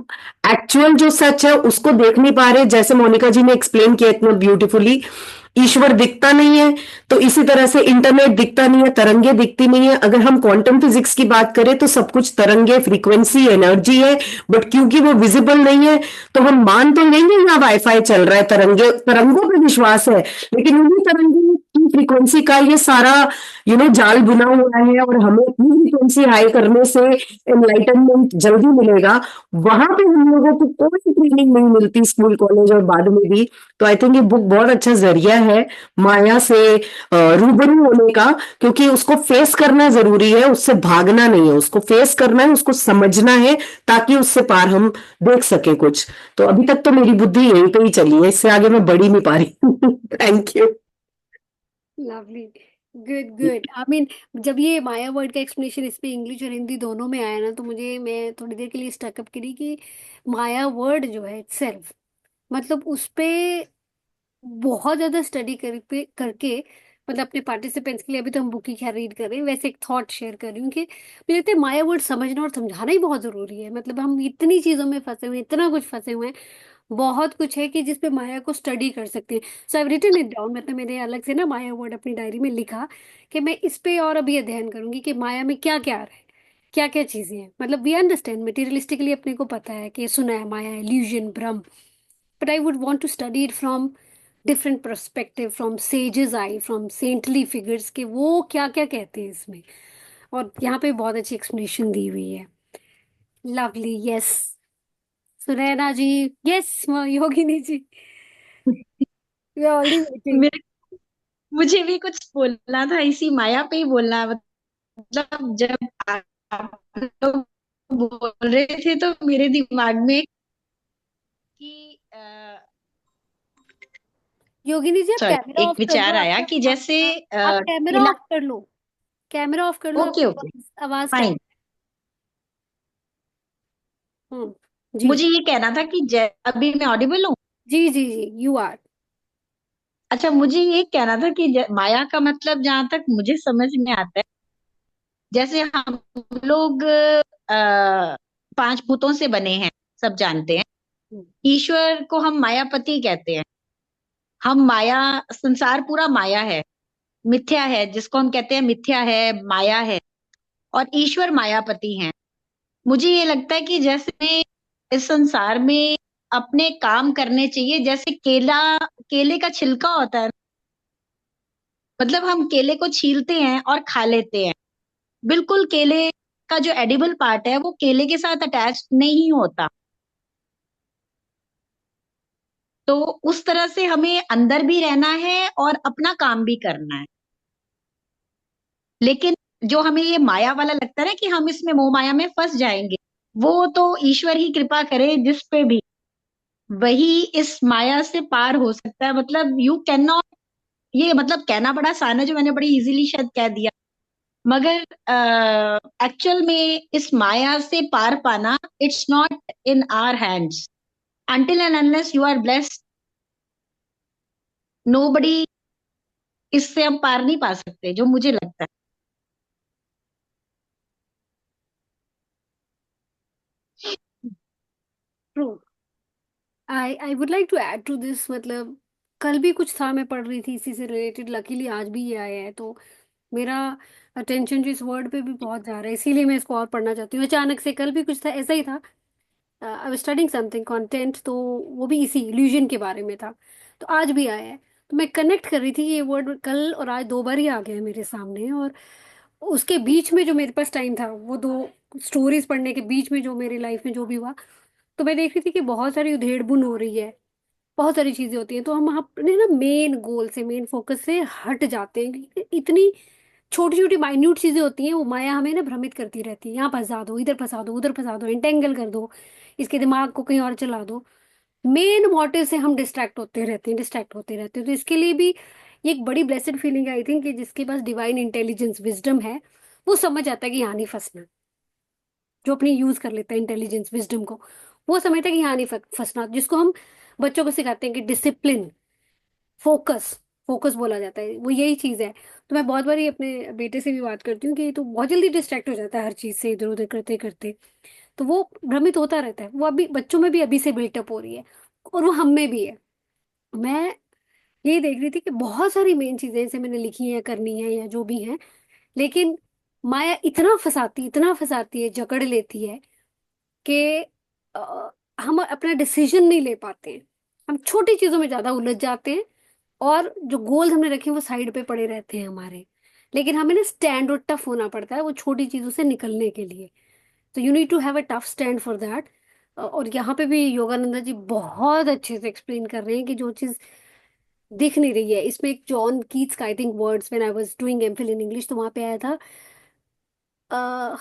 एक्चुअल जो सच है उसको देख नहीं पा रहे। जैसे मोनिका जी ने एक्सप्लेन किया इतना ब्यूटीफुली, ईश्वर दिखता नहीं है, तो इसी तरह से इंटरनेट दिखता नहीं है, तरंगे दिखती नहीं है। अगर हम क्वांटम फिजिक्स की बात करें तो सब कुछ तरंगे, फ्रीक्वेंसी, एनर्जी है, बट क्योंकि वो विजिबल नहीं है तो हम मान तो लेंगे यहाँ वाईफाई चल रहा है, तरंगे, तरंगों पे विश्वास है, लेकिन उन्हीं तरंगों की फ्रीक्वेंसी का ये सारा जाल बुना हुआ है, और हमें अपनी फ्रीक्वेंसी हाई करने से एनलाइटनमेंट जल्दी मिलेगा। वहां पे हम लोगों को कोई ट्रेनिंग नहीं मिलती स्कूल कॉलेज और बाद में भी। तो आई थिंक ये बुक बहुत अच्छा जरिया है माया से रूबरू होने का, क्योंकि उसको फेस करना जरूरी है, उससे भागना नहीं है, उसको फेस करना है, उसको समझना है, ताकि उससे पार हम देख सके कुछ। तो अभी तक तो मेरी बुद्धि यहीं पे ही चली है, इससे आगे मैं बढ़ ही नहीं पा रही। Thank you. Lovely, good good. I mean, जब ये माया वर्ड का एक्सप्लेनेशन इस पे इंग्लिश और हिंदी दोनों में आया ना, तो मैं थोड़ी देर के लिए स्टकअप करी कि माया वर्ड जो है इटसेल्फ, मतलब उस पे बहुत ज्यादा स्टडी करके, मतलब अपने पार्टिसिपेंट्स के लिए, अभी तो हम बुक ही खैर रीड कर रहे हैं, वैसे एक थॉट शेयर कर रही हूँ कि मुझे लगता है माया वर्ड समझना और समझाना ही बहुत जरूरी है। मतलब हम इतनी चीजों में फंसे हुए हैं, इतना कुछ फंसे हुए हैं, बहुत कुछ है कि जिसपे माया को स्टडी कर सकते हैं। सो आई रिटन इट डाउन, मतलब मैंने अलग से ना माया वर्ड अपनी डायरी में लिखा कि मैं इस पे और अभी अध्ययन करूंगी कि माया में क्या क्या आ रहा है, क्या क्या चीजें हैं, मतलब वी अंडरस्टैंड मटेरियलिस्टिकली, अपने को पता है कि सुना है माया, इल्यूजन, भ्रम, but I would want to study it from different perspective, from sages I, from saintly figures, के वो क्या क्या कहते हैं इसमें। और यहाँ पे बहुत अच्छी एक्सप्लेनेशन दी हुई है। Lovely, yes. Sunaina ji, yes. Yogini ji, we are already waiting. मेरे मुझे भी कुछ बोलना था, इसी माया पे ही बोलना है। मतलब जब आप लोग बोल रहे थे तो मेरे दिमाग में कि योगिनी जी, आप सॉरी, कैमरा एक ऑफ कर लो विचार आया आपका। कि जैसे आप कैमरा किला। ऑफ कर लो, कैमरा ऑफ कर लो, ओके आपकी ओके, आवाज कट। फाइन। जी मुझे ये कहना था कि अभी मैं ऑडिबल हूँ? जी जी जी, यू आर। अच्छा, मुझे ये कहना था कि माया का मतलब जहां तक मुझे समझ में आता है, जैसे हम लोग पांच भूतों से बने हैं, सब जानते हैं। ईश्वर को हम मायापति कहते हैं। हम माया, संसार पूरा माया है, मिथ्या है, जिसको हम कहते हैं मिथ्या है, माया है। और ईश्वर मायापति हैं। मुझे ये लगता है कि जैसे इस संसार में अपने काम करने चाहिए, जैसे केले का छिलका होता है, मतलब हम केले को छीलते हैं और खा लेते हैं। बिल्कुल केले का जो एडिबल पार्ट है वो केले के साथ अटैच नहीं होता। तो उस तरह से हमें अंदर भी रहना है और अपना काम भी करना है। लेकिन जो हमें ये माया वाला लगता है ना कि हम इसमें मोह माया में फंस जाएंगे, वो तो ईश्वर ही कृपा करे जिस पे भी, वही इस माया से पार हो सकता है। मतलब यू कैन नॉट, ये मतलब कहना बड़ा आसान है, जो मैंने बड़ी इजीली शायद कह दिया, मगर एक्चुअल में इस माया से पार पाना, it's not in our hands. until and unless you are blessed, nobody, इससे हम पार नहीं पा सकते, जो मुझे लगता है। True. I would like to add to this, मतलब कल भी कुछ था, मैं पढ़ रही थी इसी से रिलेटेड, लकीली आज भी ये आया है, तो मेरा अटेंशन जो इस वर्ड पे भी बहुत जा रहा है, इसीलिए मैं इसको और पढ़ना चाहती हूँ। अचानक से कल भी कुछ था, ऐसा ही था। I was studying something content, तो वो भी इसी इल्यूजन के बारे में था, तो आज भी आया है। तो मैं कनेक्ट कर रही थी कि ये वर्ड कल और आज दो बार ही आ गया है मेरे सामने, और उसके बीच में जो मेरे पास टाइम था, वो दो स्टोरीज पढ़ने के बीच में जो मेरी लाइफ में जो भी हुआ, तो मैं देख रही थी कि बहुत सारी उधेड़ बुन हो रही है, बहुत सारी चीजें होती हैं, तो हम अपने ना मेन गोल से, मेन फोकस से हट जाते हैं, क्योंकि इतनी छोटी छोटी माइन्यूट चीजें होती हैं, वो माया हमें ना भ्रमित करती रहती है। यहाँ फंसा दो, इधर फंसा दो, उधर फंसा दो, इंटेंगल कर दो, इसके दिमाग को कहीं और चला दो। मेन मोटिव से हम डिस्ट्रैक्ट होते रहते हैं, डिस्ट्रैक्ट होते रहते हैं। तो इसके लिए भी ये एक बड़ी ब्लेसड फीलिंग है, आई थिंक, कि जिसके पास डिवाइन इंटेलिजेंस, विजडम है, वो समझ आता है कि यहाँ नहीं फंसना। जो अपनी यूज कर लेता है इंटेलिजेंस, विजडम को, वो समझता है कि यहाँ नहीं फंसना। जिसको हम बच्चों को सिखाते हैं कि डिसिप्लिन, फोकस, फोकस बोला जाता है, वो यही चीज है। तो मैं बहुत बारी अपने बेटे से भी बात करती हूँ कि तो बहुत जल्दी डिस्ट्रैक्ट हो जाता है हर चीज से, इधर उधर करते करते, तो वो भ्रमित होता रहता है। वो अभी बच्चों में भी अभी से बिल्टअप हो रही है, और वो हम में भी है। मैं यही देख रही थी कि बहुत सारी मेन चीजें जैसे मैंने लिखी हैं, करनी है या जो भी है, लेकिन माया इतना फंसाती है, जकड़ लेती है कि अ, हम अपना डिसीजन नहीं ले पाते हैं। हम छोटी चीजों में ज्यादा उलझ जाते हैं, और जो गोल हमने रखे हैं वो साइड पे पड़े रहते हैं हमारे। लेकिन हमें ना स्टैंड और टफ होना पड़ता है वो छोटी चीजों से निकलने के लिए। तो you need to have a tough stand for that. और यहाँ पे भी योगानंदा जी बहुत अच्छे से एक्सप्लेन कर रहे हैं कि जो चीज दिख नहीं रही है, इसमें एक जॉन कीट्स का, I think, words when I was doing MPhil in English, तो वहां पे आया था,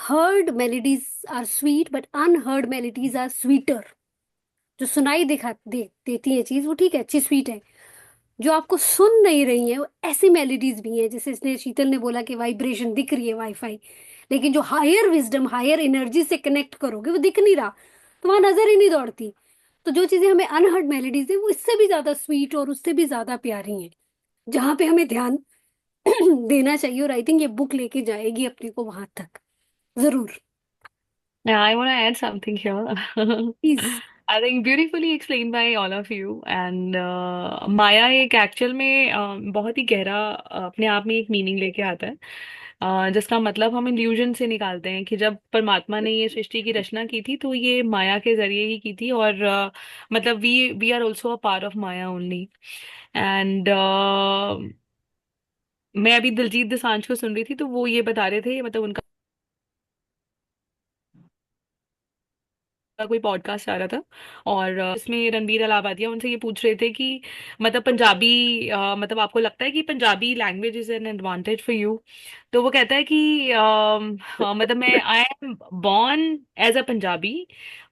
heard melodies are sweet but unheard melodies are sweeter. जो सुनाई देती है चीज, वो ठीक है, अच्छी स्वीट है। जो आपको सुन नहीं रही है, वो ऐसी मेलोडीज भी हैं, जैसे इसने, शीतल ने बोला कि वाइब्रेशन दिख रही है, वाईफाई, लेकिन जो हायर विजडम, हायर एनर्जी से कनेक्ट करोगे, वो दिख नहीं रहा, तो वहां नजर ही नहीं दौड़ती। तो जो चीजें हमें अनहर्ड मेलोडीज है, वो इससे भी ज्यादा स्वीट और उससे भी ज्यादा प्यारी हैं, जहाँ पे हमें ध्यान देना चाहिए। और आई थिंक ये बुक लेके जाएगी अपने को वहां तक, जरूर। Yeah, I want to add something here. Please. I think beautifully explained by all of you. And माया एक एक्चुअल में बहुत ही गहरा अपने आप में एक मीनिंग लेके आता है। जिसका मतलब हम इल्यूजन से निकालते हैं कि जब परमात्मा ने ये सृष्टि की रचना की थी तो ये माया के जरिए ही की थी, और मतलब we are also a part of माया ओनली। एंड मैं अभी दिलजीत दोसांझ को सुन रही थी, तो वो ये बता रहे थे, मतलब उनका कोई पॉडकास्ट आ रहा था, और इसमें रणबीर अलाहाबादिया उनसे ये पूछ रहे थे कि मतलब पंजाबी मतलब आपको लगता है कि Punjabi language is an advantage for you? तो वो कहता है कि मतलब मैं I am born as a Punjabi,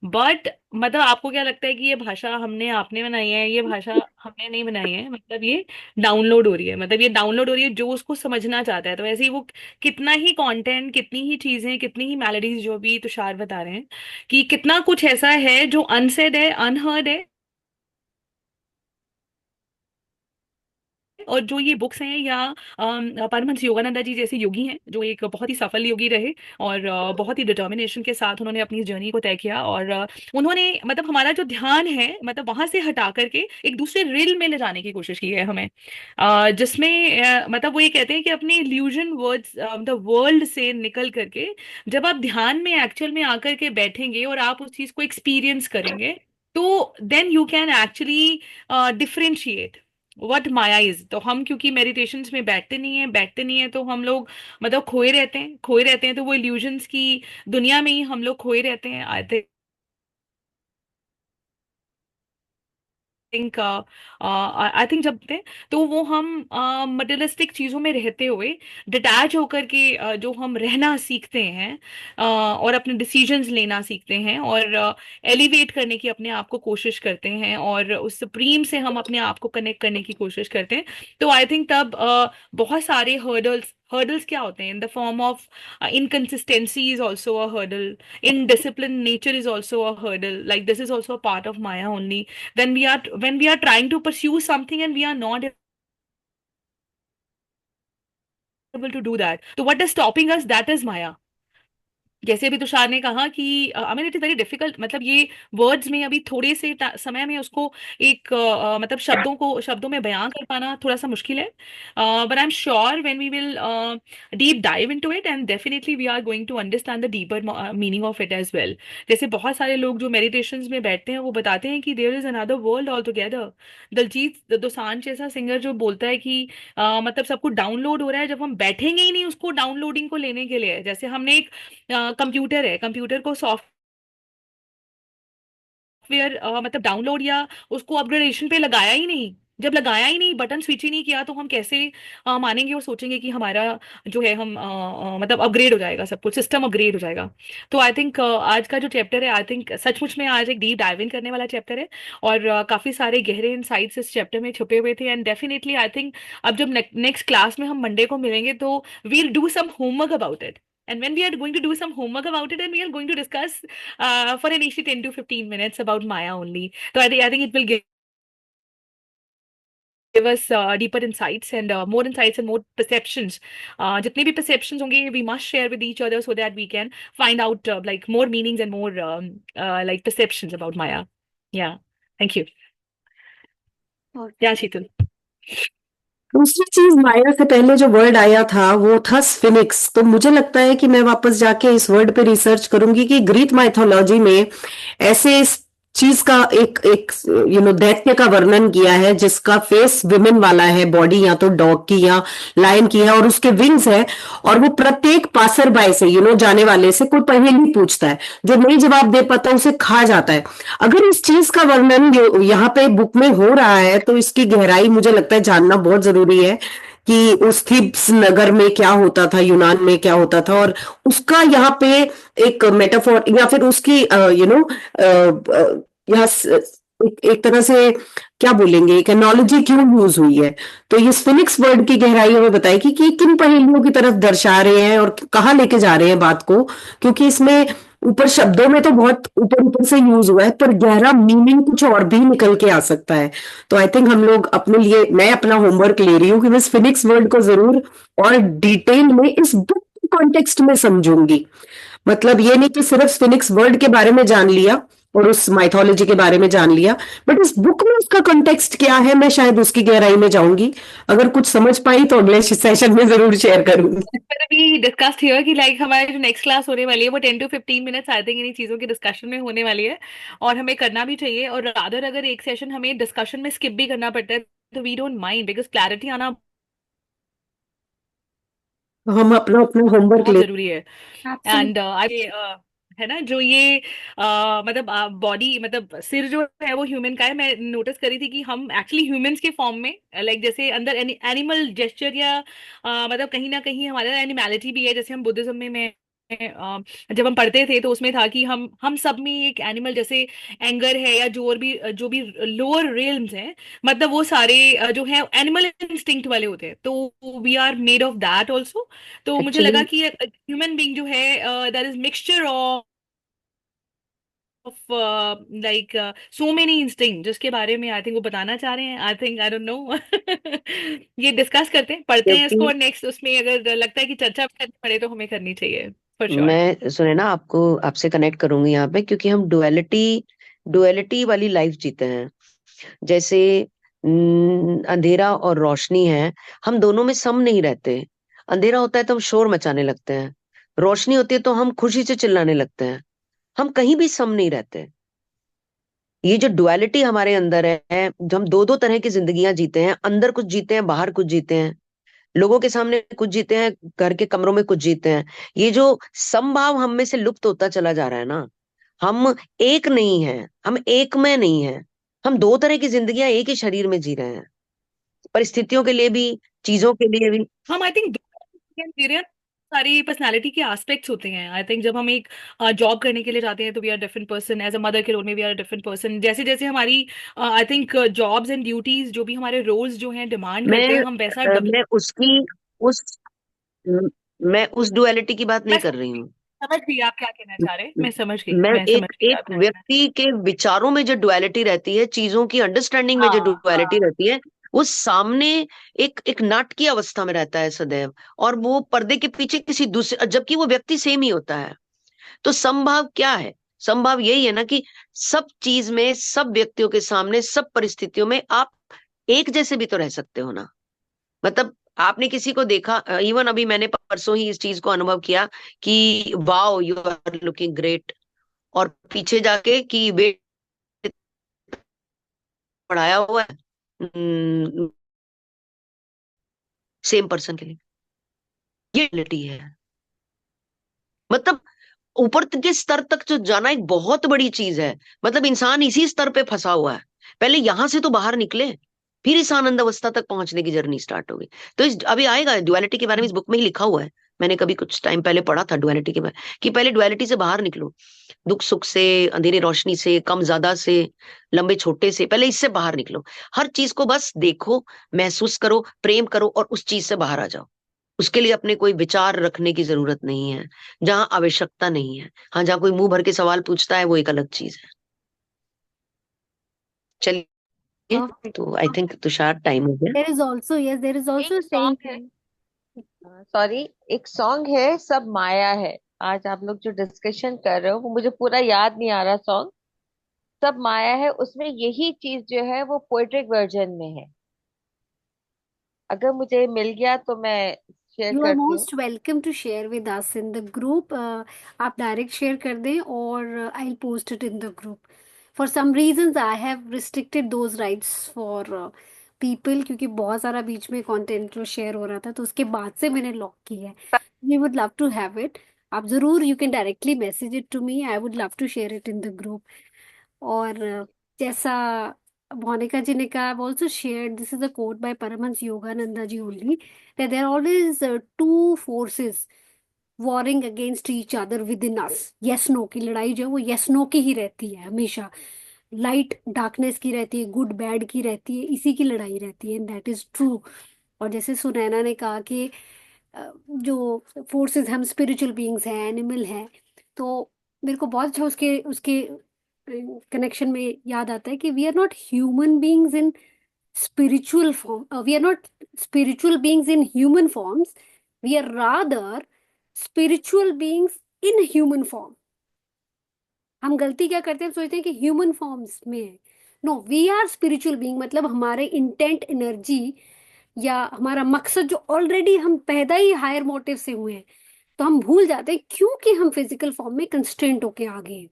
but मतलब आपको क्या लगता है कि ये भाषा हमने आपने बनाई है? ये भाषा हमने नहीं बनाई है, मतलब ये डाउनलोड हो रही है, मतलब ये डाउनलोड हो रही है जो उसको समझना चाहता है। तो ऐसे ही वो कितना ही कंटेंट, कितनी ही चीजें, कितनी ही मेलोडीज, जो भी तुषार बता रहे हैं कि कितना कुछ ऐसा है जो अनसेड है, अनहर्ड है, और जो ये बुक्स हैं या परमहंस योगानंदा जी जैसे योगी हैं जो एक बहुत ही सफल योगी रहे, और बहुत ही डिटर्मिनेशन के साथ उन्होंने अपनी जर्नी को तय किया, और उन्होंने मतलब हमारा जो ध्यान है मतलब वहां से हटा करके एक दूसरे रील में ले जाने की कोशिश की है हमें, जिसमें मतलब वो ये कहते हैं कि अपने इल्यूजन वर्ड्स मतलब वर्ल्ड से निकल करके जब आप ध्यान में एक्चुअल में आकर के बैठेंगे और आप उस चीज को एक्सपीरियंस करेंगे, तो then you can actually differentiate what माया इज। तो हम क्योंकि मेडिटेशंस में बैठते नहीं है तो हम लोग मतलब खोए रहते हैं, तो वो इल्यूजन्स की दुनिया में ही हम लोग खोए रहते हैं, आई थिंक। आई थिंक जब थे तो वो हम मटेरियलिस्टिक चीजों में रहते हुए डिटैच होकर के जो हम रहना सीखते हैं, और अपने डिसीजंस लेना सीखते हैं, और एलिवेट करने की अपने आप को कोशिश करते हैं, और उस सुप्रीम से हम अपने आप को कनेक्ट करने की कोशिश करते हैं। तो आई थिंक तब बहुत सारे हर्डल्स क्या होते हैं, in the form of inconsistency is also a hurdle, indisciplined nature is also a hurdle, like this is also a part of maya only, when we are trying to pursue something and we are not able to do that, so what is stopping us? That is maya। जैसे अभी तुषार ने कहा कि I mean it is very difficult, मतलब ये words में अभी थोड़े से समय में उसको एक मतलब शब्दों में बयां कर पाना थोड़ा सा मुश्किल है, but I am sure when we will deep dive into it and definitely we are going to understand the deeper meaning of it as well. जैसे बहुत सारे लोग जो मेडिटेशंस में बैठते हैं वो बताते हैं कि there is another world all together. Diljit Dosanjh जैसा सिंगर जो बोलता है कि मतलब सब कुछ डाउनलोड हो रहा है, जब हम बैठेंगे ही नहीं उसको डाउनलोडिंग को लेने के लिए। जैसे हमने एक कंप्यूटर है, कंप्यूटर को सॉफ्टवेयर मतलब डाउनलोड या उसको अपग्रेडेशन पे लगाया ही नहीं, जब लगाया ही नहीं, बटन स्विच ही नहीं किया, तो हम कैसे मानेंगे और सोचेंगे कि हमारा जो है हम मतलब अपग्रेड हो जाएगा, सब कुछ सिस्टम अपग्रेड हो जाएगा। तो आई थिंक आज का जो चैप्टर है, आई थिंक सचमुच में आज एक डीप डाइव इन करने वाला चैप्टर है, और काफी सारे गहरे इनसाइट्स इस चैप्टर में छुपे हुए थे, एंड डेफिनेटली आई थिंक अब जब नेक्स्ट क्लास में हम मंडे को मिलेंगे तो we'll do some homework about it. And when we are going to do some homework about it, and we are going to discuss for at least 10 to 15 minutes about Maya only. So I think it will give us deeper insights and more insights and more perceptions. जितने भी perceptions होंगे, we must share with each other so that we can find out like more meanings and more like perceptions about Maya. Yeah. Thank you. Yeah, Sheetal. दूसरी चीज, माया से पहले जो word आया था वो था स्फिनिक्स। तो मुझे लगता है कि मैं वापस जाके इस वर्ड पे रिसर्च करूंगी कि ग्रीक माइथोलॉजी में ऐसे इस चीज का एक एक दैत्य का वर्णन किया है जिसका फेस विमेन वाला है, बॉडी या तो डॉग की या लायन की है, और उसके विंग्स है, और वो प्रत्येक पासर बाय से जाने वाले से कोई पहेली पूछता है, जो नहीं जवाब दे पाता उसे खा जाता है। अगर इस चीज का वर्णन यहाँ पे बुक में हो रहा है तो इसकी गहराई मुझे लगता है जानना बहुत जरूरी है कि उस थीब्स नगर में क्या होता था, यूनान में क्या होता था, और उसका यहाँ पे एक मेटाफोर या फिर उसकी यहाँ एक तरह से क्या बोलेंगे, एक एनोलॉजी क्यों यूज हुई है। तो ये स्फिनिक्स वर्ड की गहराई हमें बताएगी कि किन पहेलियों की तरफ दर्शा रहे हैं और कहाँ लेके जा रहे हैं बात को, क्योंकि इसमें ऊपर शब्दों में तो बहुत ऊपर ऊपर से यूज हुआ है पर गहरा मीनिंग कुछ और भी निकल के आ सकता है। तो आई थिंक हम लोग अपने लिए, मैं अपना होमवर्क ले रही हूँ कि मैं स्फिनिक्स वर्ड को जरूर और डिटेल में इस बुक के कॉन्टेक्स्ट में समझूंगी। मतलब ये नहीं कि सिर्फ स्फिनिक्स वर्ड के बारे में जान लिया और उस माइथोलॉजी के बारे में जान लिया, बट इस बुक में उसका कॉन्टेक्स्ट क्या है मैं शायद उसकी गहराई में जाऊंगी। अगर कुछ समझ पाई तो अगले सेशन में जरूर शेयर करूंगी। पर अभी डिस्कस हियर कि लाइक हमारी जो नेक्स्ट क्लास होने वाली है वो 10 to 15 मिनट्स आई थिंक इन्हीं चीजों की डिस्कशन में होने वाली है, और हमें करना भी चाहिए। और रादर अगर एक सेशन हमें डिस्कशन में स्किप भी करना पड़ता है तो we don't mind, because clarity आना तो हम अपना अपना होमवर्क बहुत ले। जरूरी है। एंड आई है ना जो ये मतलब बॉडी मतलब सिर जो है वो ह्यूमन का है, मैं नोटिस करी थी कि हम एक्चुअली ह्यूमंस के फॉर्म में लाइक जैसे अंदर एनिमल जेस्चर या मतलब कहीं ना कहीं हमारे एनिमैलिटी भी है। जैसे हम बुद्धिज्म में जब हम पढ़ते थे तो उसमें था कि हम सब में एक एनिमल जैसे एंगर है या जो भी लोअर रियल्स हैं, मतलब वो सारे जो है एनिमल इंस्टिंक्ट वाले होते हैं, तो we are made of that also. तो मुझे लगा एक्चुअली कि ह्यूमन बीइंग जो है that is mixture of like so many instinct, जिसके बारे में आई थिंक वो बताना चाह रहे हैं। I think I don't know ये डिस्कस करते हैं, पढ़ते हैं इसको, क्योंकि और नेक्स्ट उसमें अगर लगता है कि चर्चा करनी पड़े तो हमें करनी चाहिए फॉर श्योर। मैं सुने ना आपको आपसे कनेक्ट करूंगी यहाँ पे, क्योंकि हम डुअलिटी वाली लाइफ जीते हैं। जैसे अंधेरा और रोशनी है, हम दोनों में सम नहीं रहते। अंधेरा होता है तो हम शोर मचाने लगते हैं, रोशनी होती है तो हम खुशी से चिल्लाने लगते हैं। हम कहीं भी सम नहीं रहते। ये जो डुअलिटी हमारे अंदर है, जो हम दो दो तरह की जिंदगियां जीते हैं, अंदर कुछ जीते हैं, बाहर कुछ जीते हैं, लोगों के सामने कुछ जीते हैं, घर के कमरों में कुछ जीते हैं। ये जो समभाव हम में से लुप्त होता चला जा रहा है ना, हम एक नहीं है, हम एक में नहीं है। हम दो तरह की जिंदगियां एक ही शरीर में जी रहे हैं, परिस्थितियों के लिए भी, चीजों के लिए भी। हम आई थिंक सारी पर्सनालिटी के एस्पेक्ट्स होते हैं। आई थिंक जब हम एक जॉब करने के लिए जाते हैं तो we are different person, as a mother के रोल में वी आर डिफरेंट पर्सन। जैसे जैसे हमारी I think jobs and duties जो भी हमारे रोल्स जो हैं डिमांड करते हैं, हम वैसा मैं उसकी उस मैं उस डुअलिटी की बात मैं नहीं कर रही समझ हूँ। समझ गई आप क्या कहना चाह रहे हैं, मैं समझ गई, मैं मैं समझ एक गई एक आप क्या कहना व्यक्ति के विचारों में जो डुअलिटी रहती है, चीजों की अंडरस्टैंडिंग में जो हाँ डुअलिटी हाँ। रहती है, वो सामने एक नाटकीय अवस्था में रहता है सदैव, और वो पर्दे के पीछे किसी दूसरे, जबकि वो व्यक्ति सेम ही होता है। तो समभाव क्या है? समभाव यही है ना कि सब चीज में, सब व्यक्तियों के सामने, सब परिस्थितियों में आप एक जैसे भी तो रह सकते हो ना। मतलब आपने किसी को देखा, इवन अभी मैंने परसों ही इस चीज को अनुभव किया कि wow you are looking great, और पीछे जाके कि वेट बढ़ाया हुआ है सेम पर्सन के लिए। ये रियलिटी है। मतलब ऊपर के स्तर तक जो जाना एक बहुत बड़ी चीज है। मतलब इंसान इसी स्तर पे फंसा हुआ है। पहले यहां से तो बाहर निकले, फिर इस आनंद अवस्था तक पहुंचने की जर्नी स्टार्ट होगी। तो इस अभी आएगा डुअलिटी के बारे में, इस बुक में ही लिखा हुआ है। मैंने कभी कुछ टाइम पहले पढ़ा था डुअलिटी के बारे कि पहले डुअलिटी से बाहर निकलो, दुख सुख से, अंधेरे रोशनी से, कम ज्यादा से, लंबे छोटे से, पहले इससे बाहर निकलो। हर चीज को बस देखो, महसूस करो, प्रेम करो, और उस चीज से बाहर आ जाओ। उसके लिए अपने कोई विचार रखने की जरूरत नहीं है, जहां आवश्यकता नहीं है। हाँ, जहां कोई मुंह भर के सवाल पूछता है वो एक अलग चीज है। चलिए, तो आई थिंक तुषार टाइम हो गया। There is also, yes, there is also एक a saying सॉन्ग है, सॉरी, एक सॉन्ग है सब माया है। आज आप लोग जो डिस्कशन कर रहे हो वो मुझे पूरा याद नहीं आ रहा सॉन्ग। सब माया है, उसमें यही चीज जो है वो पोएट्रिक वर्जन में है। अगर मुझे मिल गया तो मैं शेयर you are करती हूँ। most welcome to share with us in the group. आप डायरेक्ट शेयर कर दें और I'll post it in the group. For some reasons I have restricted those rights for people, क्योंकि बहुत सारा बीच में कंटेंट जो शेयर हो रहा था तो उसके बाद से मैंने लॉक किया है. We would love to have it. आप ज़रूर, you can directly message it to me. I would love to share it in the group. और जैसा मोनिका जी ने कहा, I've also shared, this is a quote by Paramahansa Yogananda ji only, that there are always two forces warring against each other within us. Yes no की लड़ाई जो है वो yes no की ही रहती है हमेशा. लाइट डार्कनेस की रहती है, गुड बैड की रहती है, इसी की लड़ाई रहती है, एंड दैट इज ट्रू. और जैसे सुनैना ने कहा कि जो फोर्सेस, हम स्पिरिचुअल बीइंग्स हैं, एनिमल हैं, तो मेरे को बहुत अच्छा उसके उसके कनेक्शन में याद आता है कि we are not human beings in spiritual form. We are not spiritual beings in human forms. We are rather spiritual beings in human form. हम गलती क्या करते हैं, हम सोचते हैं कि ह्यूमन फॉर्म्स में है। No, we are spiritual being, मतलब हमारे इंटेंट, एनर्जी या हमारा मकसद जो ऑलरेडी हम पैदा ही हायर मोटिव से हुए हैं, तो हम भूल जाते हैं क्योंकि हम फिजिकल फॉर्म में कंस्ट्रेंट होके आ गए हैं।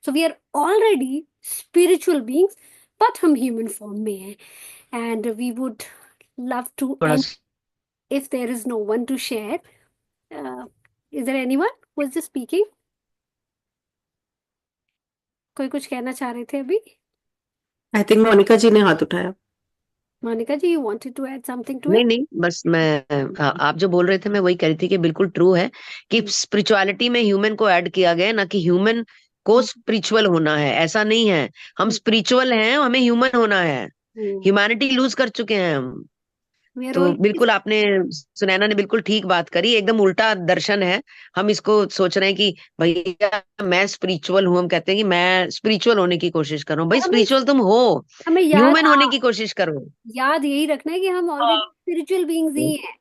So we are already spiritual beings, but हम ह्यूमन फॉर्म में हैं। And we would love to थोड़ा and if there is no one to share. Is there anyone who is just speaking? कोई कुछ कहना चाह रहे थे अभी? आई थिंक मोनिका जी ने हाथ उठाया। मोनिका जी, you wanted to add something to नहीं it? नहीं, बस आप जो बोल रहे थे मैं वही कह रही थी कि बिल्कुल ट्रू है कि स्पिरिचुअलिटी में ह्यूमन को ऐड किया गया है, ना कि ह्यूमन को स्पिरिचुअल होना है, ऐसा नहीं है। हम स्पिरिचुअल हैं, हमें ह्यूमन होना है। ह्यूमैनिटी लूज कर चुके हैं हम। We are तो all बिल्कुल आपने, सुनैना ने बिल्कुल ठीक बात करी, एकदम उल्टा दर्शन है। हम इसको सोच रहे हैं कि भैया मैं स्पिरिचुअल हूँ, हम कहते हैं कि मैं स्पिरिचुअल होने की कोशिश कर रहा हूँ। भाई हमें स्पिरिचुअल तुम हो, हमें ह्यूमन होने की कोशिश करो। याद यही रखना है कि हम ऑलरेडी स्पिरिचुअल बीइंग्स ही हैं,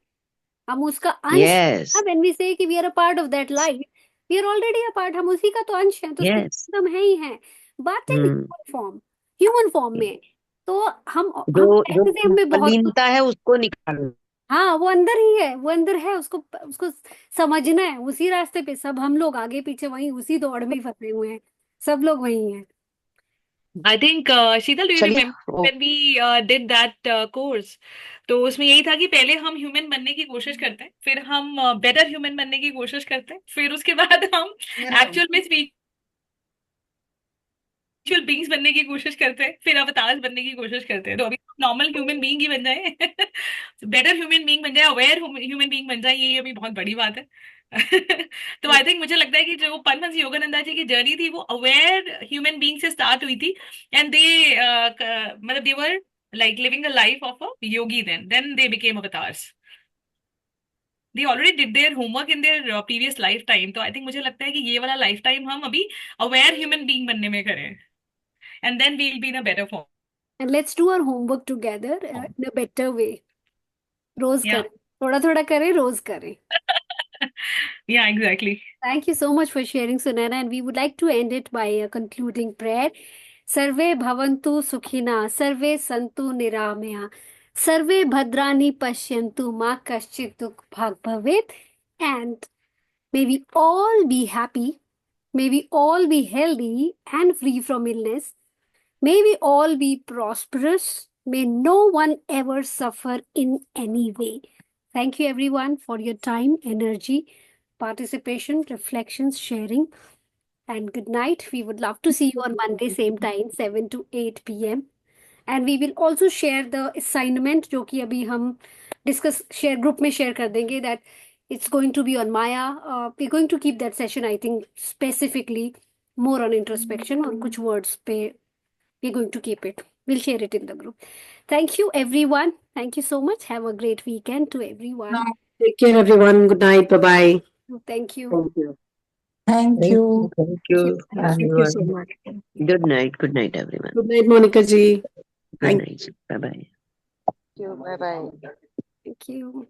हम उसका अंश यस हैं। When we say कि we are a part of that light, we are already a part, हम उसी का तो अंश हैं, तो यस स्पिरिचुअल हम है ही हैं, बट इन ह्यूमन फॉर्म में। तो हम जो जो मैक्सिमम में बहुत, मलिनता है उसको निकालो। हाँ वो अंदर ही है, वो अंदर है, उसको उसको समझना है। उसी रास्ते पे सब हम लोग आगे पीछे वहीं उसी दौड़ में ही फंसे हुए हैं, सब लोग वहीं हैं। I think, Sheetal, do you चलिए remember when we did that course? तो उसमें यही था कि पहले हम ह्यूमन बनने की कोशिश करते हैं, फिर हम बेटर ह्यूमन बनने की कोशिश करते हैं, फिर उसके बाद हम एक्चुअल में स्पिरिचुअल बींग्स बनने की कोशिश करते हैं, फिर अवतार बनने की कोशिश करते हैं। तो अभी नॉर्मल ह्यूमन बीइंग ही बन जाए, बेटर ह्यूमन बीइंग बन जाए, अवेयर ह्यूमन बीइंग बन जाए, ये अभी बहुत बड़ी बात है। तो आई थिंक मुझे लगता है कि जो परमहंस योगानंदा जी की जर्नी थी वो अवेयर ह्यूमन बीइंग से स्टार्ट हुई थी। एंड दे मतलब they were like living a life of a yogi, then they became avatars. They already did their homework in their previous lifetime. तो आई थिंक मुझे लगता है कि ये वाला लाइफ टाइम हम अभी अवेयर ह्यूमन बीइंग बनने में करें, and then we'll be in a better form. And let's do our homework together in a better way. Rose Yeah. करें, थोड़ा थोड़ा करें, रोज करें। Yeah, exactly. Thank you so much for sharing, Sunana, and we would like to end it by a concluding prayer. सर्वे भवन्तु सुखिनः, सर्वे सन्तु निरामया, सर्वे भद्राणि पश्यन्तु, मा कश्चित् दुःखभाग् भवेत्, and may we all be happy, may we all be healthy and free from illness, may we all be prosperous, may no one ever suffer in any way. Thank you everyone for your time, energy, participation, reflections, sharing, and good night. We would love to see you on Monday, same time, 7 to 8 p.m. And we will also share the assignment जो कि अभी हम discuss share group में share कर देंगे, that it's going to be on Maya. We're going to keep that session, I think, specifically more on introspection, और कुछ words पे we're going to keep it. We'll share it in the group. Thank you everyone. Thank you so much. Have a great weekend to everyone. Take care, everyone. Good night. Bye bye. Thank you. Thank you Thank thank you. You thank you Thank you so everyone. much. Good night everyone. Good night, Monica ji. Good Thank night, bye bye. Bye bye. Thank you.